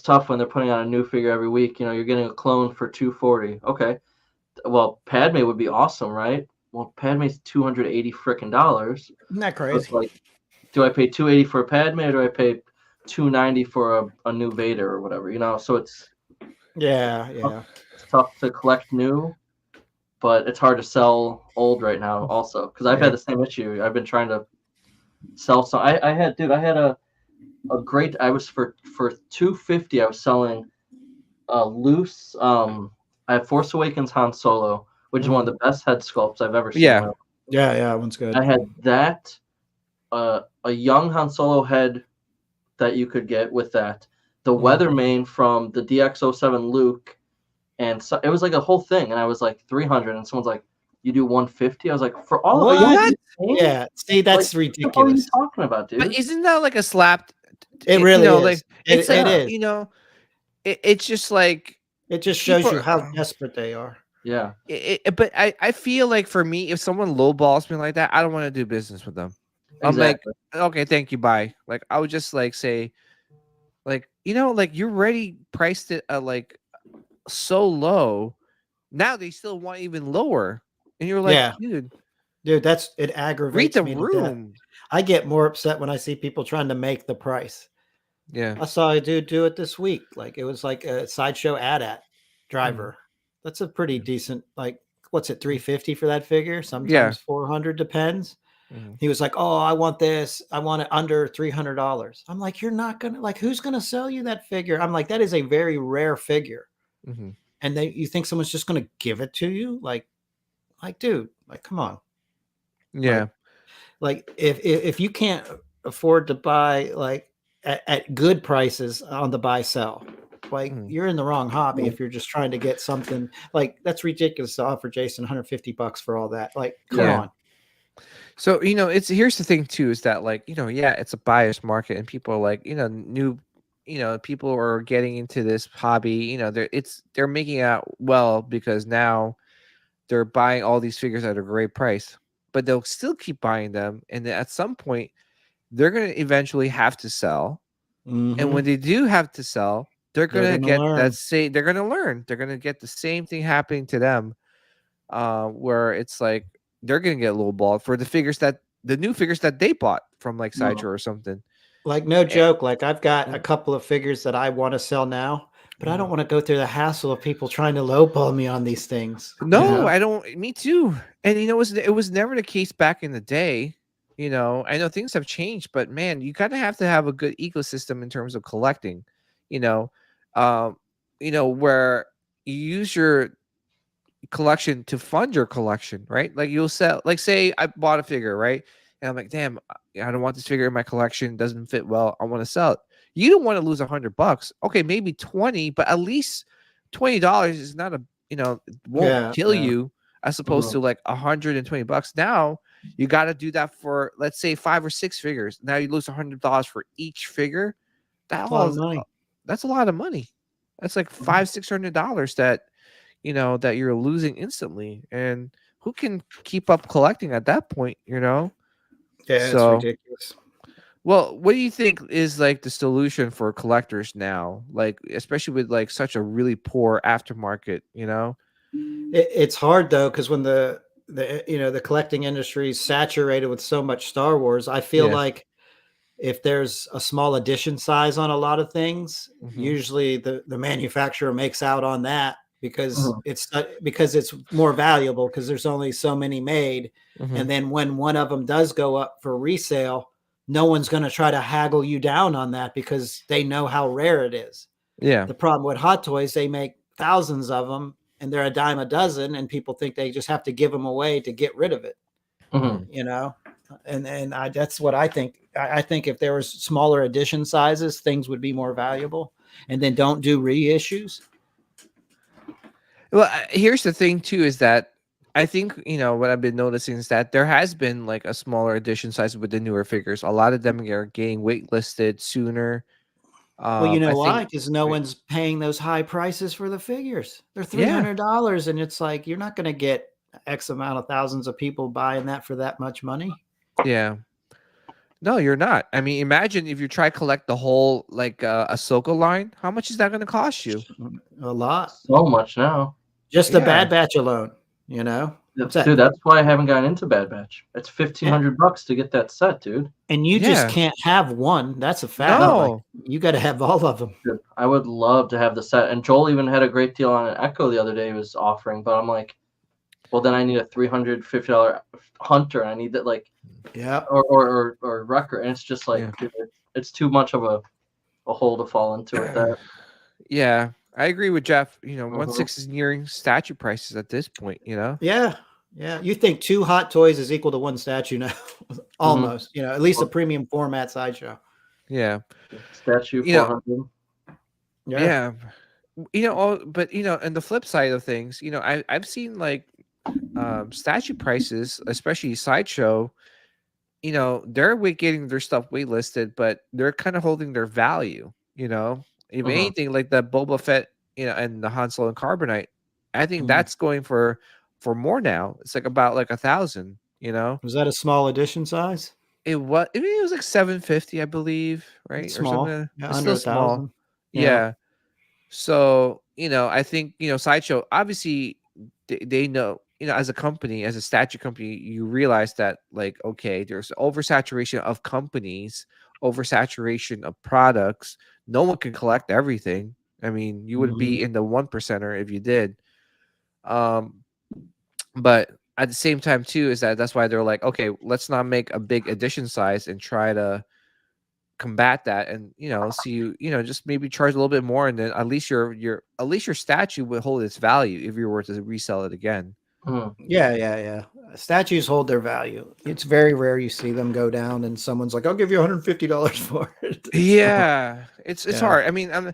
tough when they're putting out a new figure every week. You're getting a clone for $240. Okay, well, Padme would be awesome, right? Well, Padme's $280 frickin' dollars. Isn't that crazy? So it's like, do I pay $280 for a Padme, or do I pay $290 for a new Vader or whatever? So it's it's tough to collect new, but it's hard to sell old right now also, because I've had the same issue. I've been trying to sell some. I had a great. I was for $250. I was selling loose. I have Force Awakens Han Solo, which is one of the best head sculpts I've ever seen. Yeah, that one's good. I had that, a young Han Solo head that you could get with that, the Weathermane from the DX07 Luke, and so it was like a whole thing, and I was like 300, and someone's like, "You do 150?" I was like, "For all of you?" Yeah, see, that's ridiculous. What are you talking about, dude? But isn't that like a slap? It really is. It is. It's just like, it just shows you how desperate they are. Yeah. But I feel like, for me, if someone lowballs me like that, I don't want to do business with them. Exactly. I'm like, okay, thank you, bye. Like, I would just say, you already priced it at so low. Now they still want even lower, and you're like, dude, it aggravates me. Read the room. I get more upset when I see people trying to make the price. Yeah, I saw a dude do it this week. It was like a sideshow AT-AT driver. That's a pretty decent. What's it, $350 for that figure? Sometimes $400, depends. He was like, "Oh, I want this. I want it under $300." I'm like, "You're not gonna who's gonna sell you that figure?" I'm like, "That is a very rare figure." And you think someone's just gonna give it to you? Dude, come on. Yeah. If you can't afford to buy at good prices on the buy sell, you're in the wrong hobby. If you're just trying to get something that's ridiculous to offer Jason $150 for all that. Come on. So, here's the thing too, is that it's a buyer's market, and people are like, new, people are getting into this hobby, they're making out well, because now they're buying all these figures at a great price, but they'll still keep buying them. And then at some point they're going to eventually have to sell. And when they do have to sell, they're going to get they're going to learn. They're going to get the same thing happening to them, where it's like, they're going to get a little balled for the new figures that they bought from Sideshow or something. No joke. I've got a couple of figures that I want to sell now But I don't want to go through the hassle of people trying to lowball me on these things. No, I don't. Me too. And it was never the case back in the day. I know things have changed, but man, you kind of have to have a good ecosystem in terms of collecting. Where you use your collection to fund your collection, right? Like you'll sell, like say I bought a figure, right? And I'm like, damn, I don't want this figure in my collection. It doesn't fit well. I want to sell it. You don't want to lose $100. Okay, maybe 20, but at least $20 is not won't kill you as opposed to like $120. Now you got to do that for, let's say, 5 or 6 figures. Now you lose $100 for each figure. That's a lot of money. That's a lot of money. That's like $500-$600 that you're losing instantly. And who can keep up collecting at that point? Yeah, it's ridiculous. Well, what do you think is like the solution for collectors now? Like, especially with like such a really poor aftermarket, It's hard though, because when the collecting industry is saturated with so much Star Wars, I feel like if there's a small edition size on a lot of things, usually the manufacturer makes out on that because it's more valuable because there's only so many made. And then when one of them does go up for resale, no one's going to try to haggle you down on that because they know how rare it is. Yeah. The problem with Hot Toys, they make thousands of them and they're a dime a dozen and people think they just have to give them away to get rid of it. And that's what I think. I think if there was smaller edition sizes, things would be more valuable, and then don't do reissues. Well, here's the thing too, is that I think, what I've been noticing is that there has been like a smaller edition size with the newer figures. A lot of them are getting waitlisted sooner. Well, you know why? Because no one's paying those high prices for the figures. They're $300, and it's like you're not going to get X amount of thousands of people buying that for that much money. Yeah. No, you're not. I mean, imagine if you try to collect the whole like Ahsoka line. How much is that going to cost you? A lot. So much now. Just the Bad Batch alone. Dude, that's why I haven't gotten into Bad Batch. It's $1,500 to get that set, dude. And you just can't have one. That's a fact. No. Like, you got to have all of them. Dude, I would love to have the set. And Joel even had a great deal on an Echo the other day he was offering, but I'm like, well, then I need a $350 Hunter. I need that or Wrecker. And it's just like, dude, it's too much of a hole to fall into with that. Yeah. I agree with Jeff. 1.6 is nearing statue prices at this point, Yeah. You think 2 Hot Toys is equal to 1 statue now. Almost. At least a premium format sideshow. Yeah. Statue 400. Yeah. But and the flip side of things, I've seen like statue prices, especially sideshow, they're getting their stuff waitlisted, but they're kind of holding their value, If anything, like the Boba Fett, and the Han Solo and Carbonite, I think that's going for more now. It's like about like 1,000. Was that a small edition size? It was. I mean, it was like 750, I believe, right? It's small. Or something. Yeah, under 1,000. Yeah. So I think Sideshow obviously they know. As a company, as a statue company, you realize that like, okay, there's oversaturation of companies, oversaturation of products. No one can collect everything. I mean, you would be in the 1%er if you did. But at the same time, too, is that's why they're like, okay, let's not make a big edition size and try to combat that, and so just maybe charge a little bit more, and then at least your statue would hold its value if you were to resell it again. Yeah. Statues hold their value. It's very rare you see them go down and someone's like, I'll give you $150 for it. Yeah, it's hard. I mean, I'm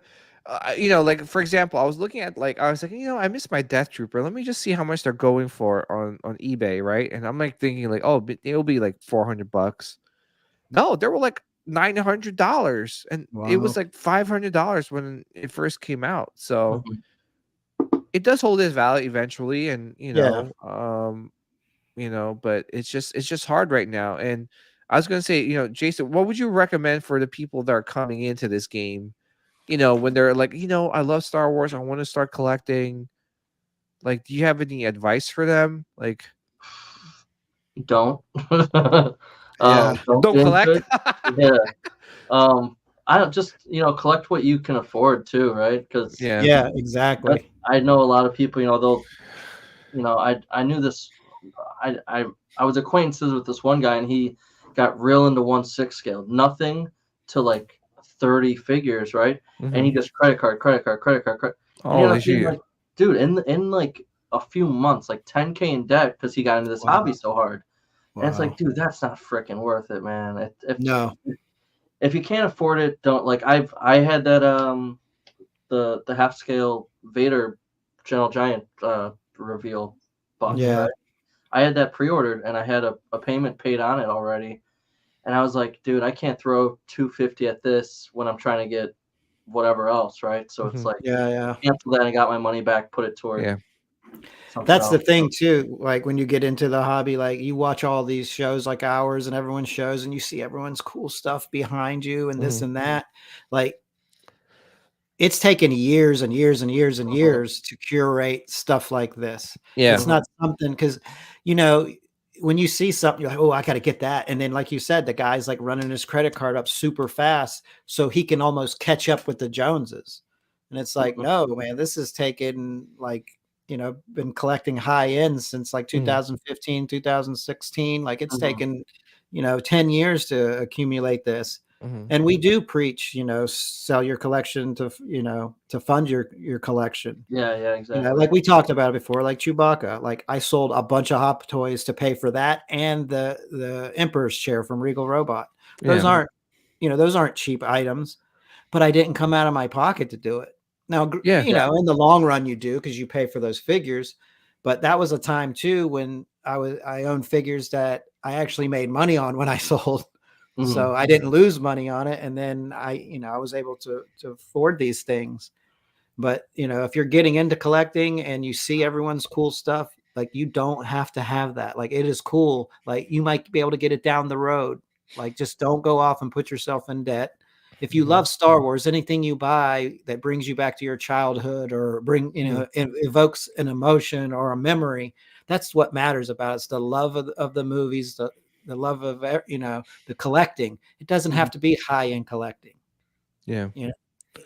like for example, I was looking at I miss my Death Trooper. Let me just see how much they're going for on eBay, right? And I'm like thinking like, oh, it'll be like $400. No, they were like $900, and it was like $500 when it first came out. So it does hold its value eventually, and but it's just hard right now. And I was gonna say, Jason, what would you recommend for the people that are coming into this game? When they're like, I love Star Wars, I want to start collecting. Like, do you have any advice for them? Like, don't. Don't collect. Yeah. I don't just collect what you can afford too, right? Because yeah, exactly. I know a lot of people. They'll I knew this. I was acquaintances with this one guy, and he got real into 1/6 scale, nothing to like 30 figures, right? And he just credit card, credit card, credit card, credit. And you Oh, know, being like, dude, in like a few months, like 10K in debt because he got into this hobby so hard. And it's like, dude, that's not freaking worth it, man. No. If you can't afford it, don't like. I had that the half scale Vader General Giant reveal box, Yeah. right? I had that pre-ordered and I had a payment paid on it already. And I was like, dude, I can't throw $250 at this when I'm trying to get whatever else, right? So it's like, yeah. cancel that and got my money back, put it toward That's the thing too. Like when you get into the hobby, like you watch all these shows like ours and everyone's shows and you see everyone's cool stuff behind you and this and that. Like it's taken years and years and years and years to curate stuff like this. Yeah. It's not something because, when you see something, you're like, oh, I got to get that. And then, like you said, the guy's like running his credit card up super fast so he can almost catch up with the Joneses. And it's like, no, man, this is taking like, been collecting high ends since like 2015, 2016. Like it's taken, 10 years to accumulate this. And we do preach, sell your collection to, to fund your collection. Yeah, exactly. Like we talked about it before, like Chewbacca. Like I sold a bunch of Hot Toys to pay for that and the Emperor's chair from Regal Robot. Those aren't cheap items, but I didn't come out of my pocket to do it. Now, in the long run, you do because you pay for those figures. But that was a time too when I owned figures that I actually made money on when I sold. So I didn't lose money on it. And then I was able to afford these things. But, if you're getting into collecting and you see everyone's cool stuff, like you don't have to have that. Like it is cool. Like you might be able to get it down the road. Like just don't go off and put yourself in debt. If you love Star Wars, anything you buy that brings you back to your childhood or evokes an emotion or a memory, that's what matters about it. It's the love of the movies, the love of, the collecting. It doesn't have to be high end collecting. Yeah.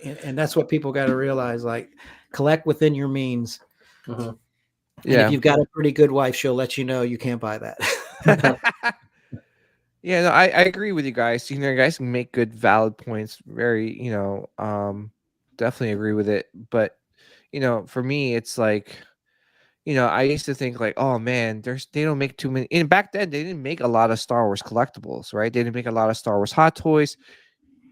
And that's what people got to realize, like collect within your means. And if you've got a pretty good wife, she'll let you know you can't buy that. Yeah, no, I agree with you guys. You guys make good, valid points. Very, definitely agree with it. But, for me, it's like, I used to think like, oh man, they don't make too many. And back then, they didn't make a lot of Star Wars collectibles, right? They didn't make a lot of Star Wars Hot Toys.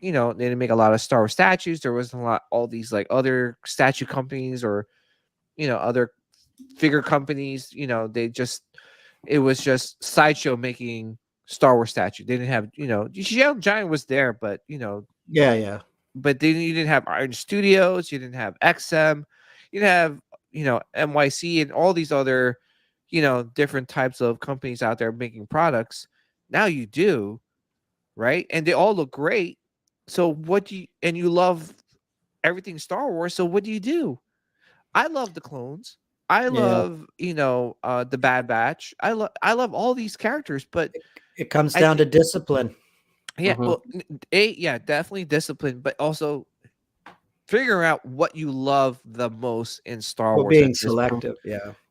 They didn't make a lot of Star Wars statues. There wasn't all these like other statue companies or, other figure companies. It was just Sideshow making Star Wars statue. They didn't have, Young Giant was there, but yeah. But you didn't have Iron Studios, you didn't have XM, you didn't have, NYC and all these other, different types of companies out there making products. Now you do, right? And they all look great. So you love everything Star Wars. So what do you do? I love the clones. I love, the Bad Batch. I love all these characters, but it comes down to discipline. Yeah, well, definitely discipline, but also figuring out what you love the most in Star Wars. Being selective,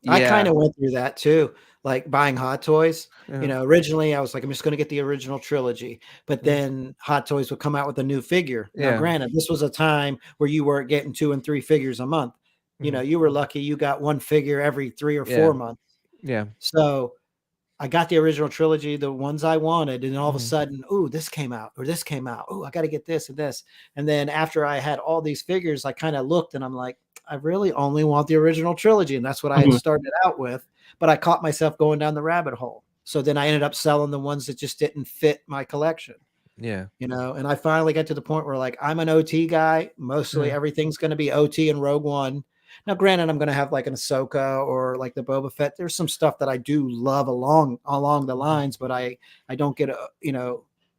I kind of went through that too, like buying Hot Toys. Originally I was like, I'm just going to get the original trilogy, but then Hot Toys would come out with a new figure. Now, granted, this was a time where you weren't getting 2 and 3 figures a month. You were lucky you got one figure every 3 or 4 months. Yeah. So I got the original trilogy, the ones I wanted, and all of a sudden, this came out or this came out. I got to get this and this. And then after I had all these figures, I kind of looked and I'm like, I really only want the original trilogy. And that's what I had started out with. But I caught myself going down the rabbit hole. So then I ended up selling the ones that just didn't fit my collection. Yeah. And I finally got to the point where like, I'm an OT guy. Mostly everything's going to be OT and Rogue One. Now, granted, I'm going to have like an Ahsoka or like the Boba Fett. There's some stuff that I do love along the lines, but I don't get,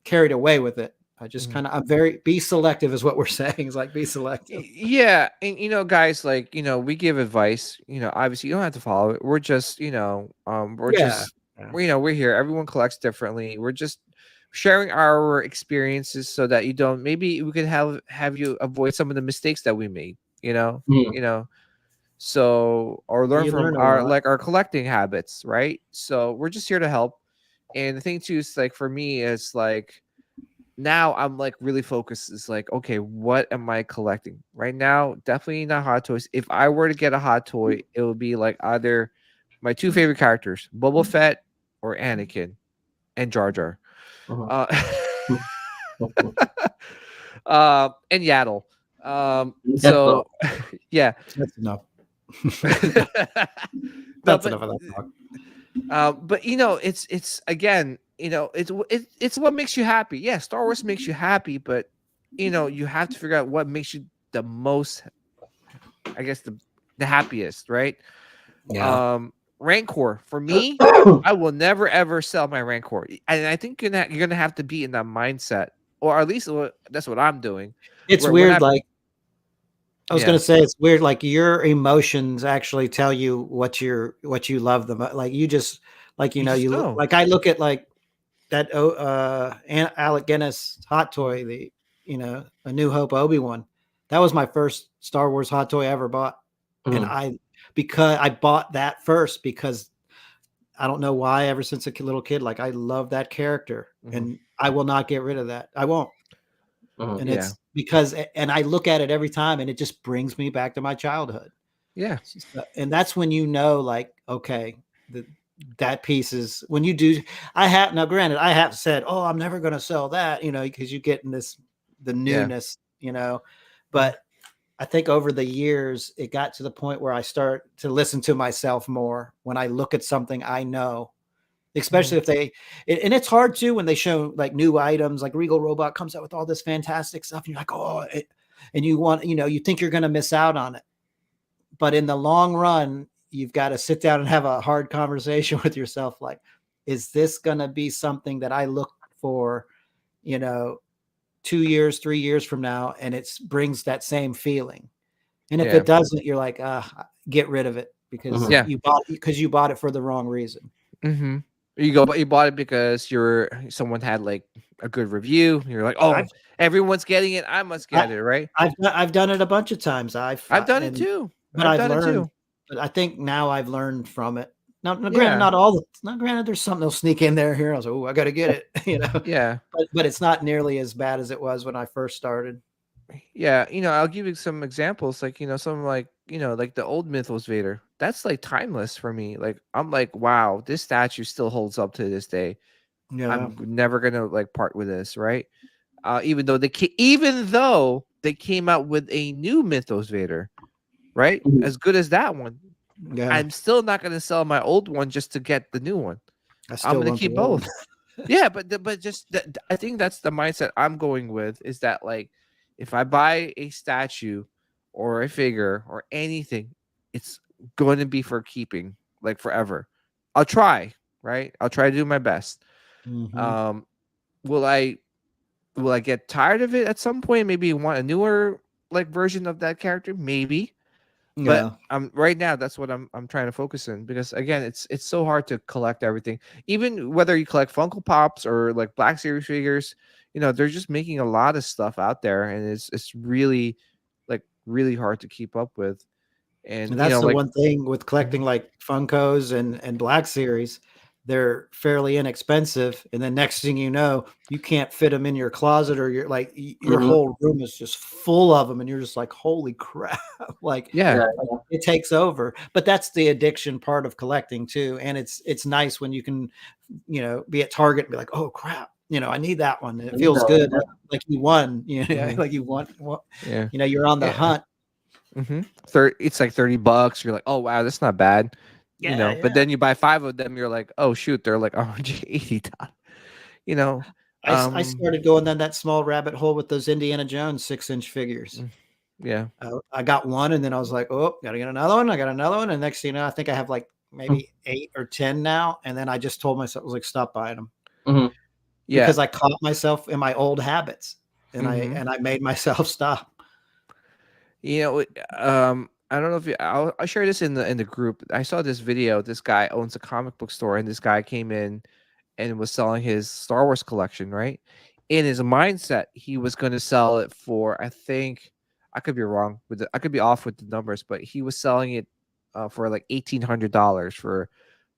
carried away with it. I just kind of, be selective is what we're saying. Is like, be selective. Yeah. And, guys, like, we give advice, obviously you don't have to follow it. We're just, we're here. Everyone collects differently. sharing our experiences so that you don't. Maybe we could have you avoid some of the mistakes that we made. So or learn You from learn a our lot. our collecting habits, right? So we're just here to help. And the thing too is like for me is like now I'm like really focused. Is like, okay, what am I collecting right now? Definitely not hot toys. If I were to get a hot toy, it would be like either my two favorite characters, Boba Fett or Anakin and Jar Jar. Uh, and Yaddle. So yeah. That's enough. That's enough of that talk. But it's again, it's what makes you happy. Yeah, Star Wars makes you happy, but you have to figure out what makes you the most, I guess, the happiest, right? Yeah. Rancor for me, I will never ever sell my Rancor, and I think you're gonna have to be in that mindset, or at least that's what I'm doing. It's weird, like I was gonna say, it's weird. Like your emotions actually tell you what you love them. Like you just like you look like I look at like that Alec Guinness hot toy, the A New Hope Obi-Wan. That was my first Star Wars hot toy I ever bought, and because I bought that first because I don't know why. Ever since a little kid, like I love that character, and I will not get rid of that. I won't. And it's because, and I look at it every time and it just brings me back to my childhood. Yeah. And that's when like, okay, that piece is when you do, now granted, I have said, oh, I'm never going to sell that, because you get in the newness, but I think over the years, it got to the point where I start to listen to myself more when I look at something I know. Especially if and it's hard too when they show like new items, like Regal Robot comes out with all this fantastic stuff, and you're like, oh, and you want, you think you're going to miss out on it, but in the long run, you've got to sit down and have a hard conversation with yourself. Like, is this going to be something that I look for, 2 years, 3 years from now, and it brings that same feeling? And if it doesn't, you're like, get rid of it because you bought it for the wrong reason. Mm-hmm. You bought it because someone had like a good review. You're like, oh, everyone's getting it, I must get it, right? I've done it a bunch of times. I've done it too. But I've learned. But I think now I've learned from it. Now, granted, not granted. There's something that'll sneak in there here. I was like, oh, I got to get it. Yeah. But it's not nearly as bad as it was when I first started. Yeah, I'll give you some examples, like some like like the old Mythos Vader. That's like timeless for me. Like I'm like, wow, this statue still holds up to this day. Yeah, I'm never gonna like part with this, right? Even though they came out with a new Mythos Vader, right? As good as that one, I'm still not gonna sell my old one just to get the new one. I'm gonna keep both. Yeah, but just I think that's the mindset I'm going with. Is that like, if I buy a statue or a figure or anything, it's going to be for keeping, like forever. I'll try, right? I'll try to do my best. Mm-hmm. Will I get tired of it at some point? Maybe want a newer like version of that character, maybe. But right now that's what I'm trying to focus in, because again, it's so hard to collect everything. Even whether you collect Funko Pops or like Black Series figures, they're just making a lot of stuff out there, and it's really really hard to keep up with. And that's the one thing with collecting like Funkos and Black Series. They're fairly inexpensive, and then next thing you know, you can't fit them in your closet, or your whole room is just full of them, and you're just like, holy crap. Like it takes over. But that's the addiction part of collecting too. And it's nice when you can be at Target and be like, oh crap, I need that one. It feels good, like you won. Like you won. You're on the hunt. Mm-hmm. It's like $30. You're like, oh wow, that's not bad. But then you buy 5 of them, you're like, oh shoot, they're like $180. I started going down that small rabbit hole with those Indiana Jones 6-inch figures. Yeah. I got one, and then I was like, oh, gotta get another one. I got another one. And next thing you know, I think I have like maybe 8 or 10 now. And then I just told myself, I was like, stop buying them. Mm-hmm. Yeah. Because I caught myself in my old habits, and I made myself stop. I don't know if I'll share this in the group. I saw this video. This guy owns a comic book store, and this guy came in and was selling his Star Wars collection, right? In his mindset, he was going to sell it for, I think, I could be wrong with I could be off with the numbers, but he was selling it for like $1,800 for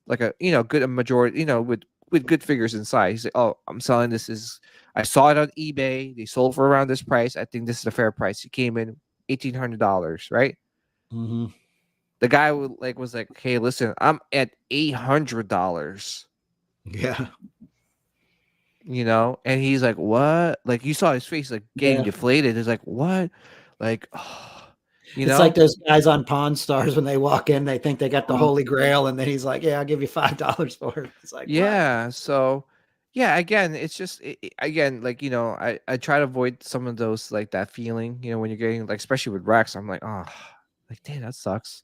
like a good majority, with good figures inside. He's like, oh, I'm selling this I saw it on eBay. They sold for around this price. I think this is a fair price. He came in $1,800, right? Mm-hmm. The guy was like, hey, listen, I'm at $800. Yeah. And he's like, what? Like, you saw his face like getting deflated. He's like, what? Like, oh, it's like those guys on Pawn Stars when they walk in, they think they got the Holy Grail, and then he's like, yeah, I'll give you $5 for it. It's like, yeah. What? So, yeah, again, it's just, again, like, I try to avoid some of those, like that feeling, when you're getting, like, especially with Rex, I'm like, oh, like, damn, that sucks,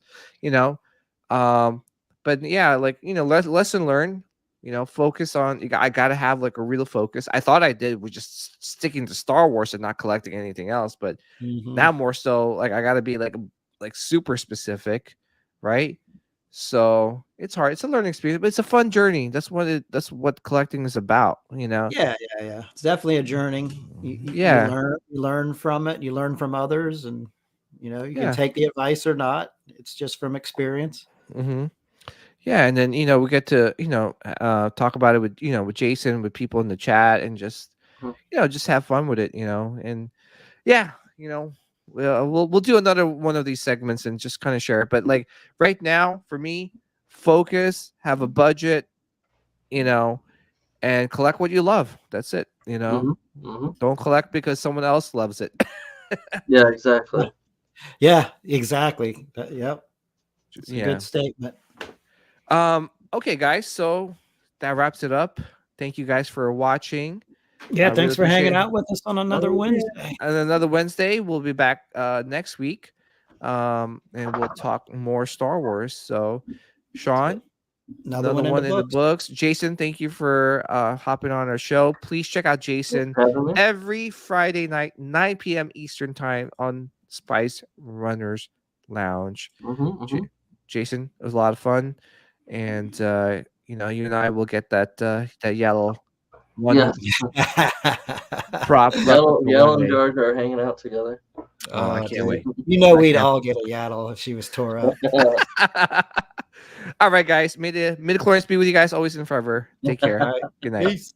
but yeah, like, lesson learned. Focus on. I gotta have like a real focus. I thought I did with just sticking to Star Wars and not collecting anything else, but now more so, like I gotta be like super specific, right? So it's hard. It's a learning experience, but it's a fun journey. That's what collecting is about. Yeah. It's definitely a journey. You learn from it. You learn from others, and you can take the advice or not. It's just from experience. Mm-hmm. Yeah, and then we get to talk about it with with Jason, with people in the chat, and just just have fun with it, and yeah, we'll do another one of these segments and just kind of share it. But like right now, for me, focus, have a budget, and collect what you love. That's it. Don't collect because someone else loves it. Yeah, exactly. Yeah, exactly. Yep. It's a good statement. Okay, guys, so that wraps it up. Thank you guys for watching. Yeah, thanks for hanging out with us on another Wednesday. And another Wednesday, we'll be back next week, and we'll talk more Star Wars. So, Sean, another one in the books. Jason, thank you for hopping on our show. Please check out Jason every Friday night, 9 p.m. Eastern time on Spice Runners Lounge. Jason, it was a lot of fun. And you and I will get that Yaddle one prop. Yaddle and George are hanging out together. Oh, I can't wait. We'd all get a Yaddle if she was tore up. All right, guys. May the midichlorians be with you guys always and forever. Take care. Good night. Peace.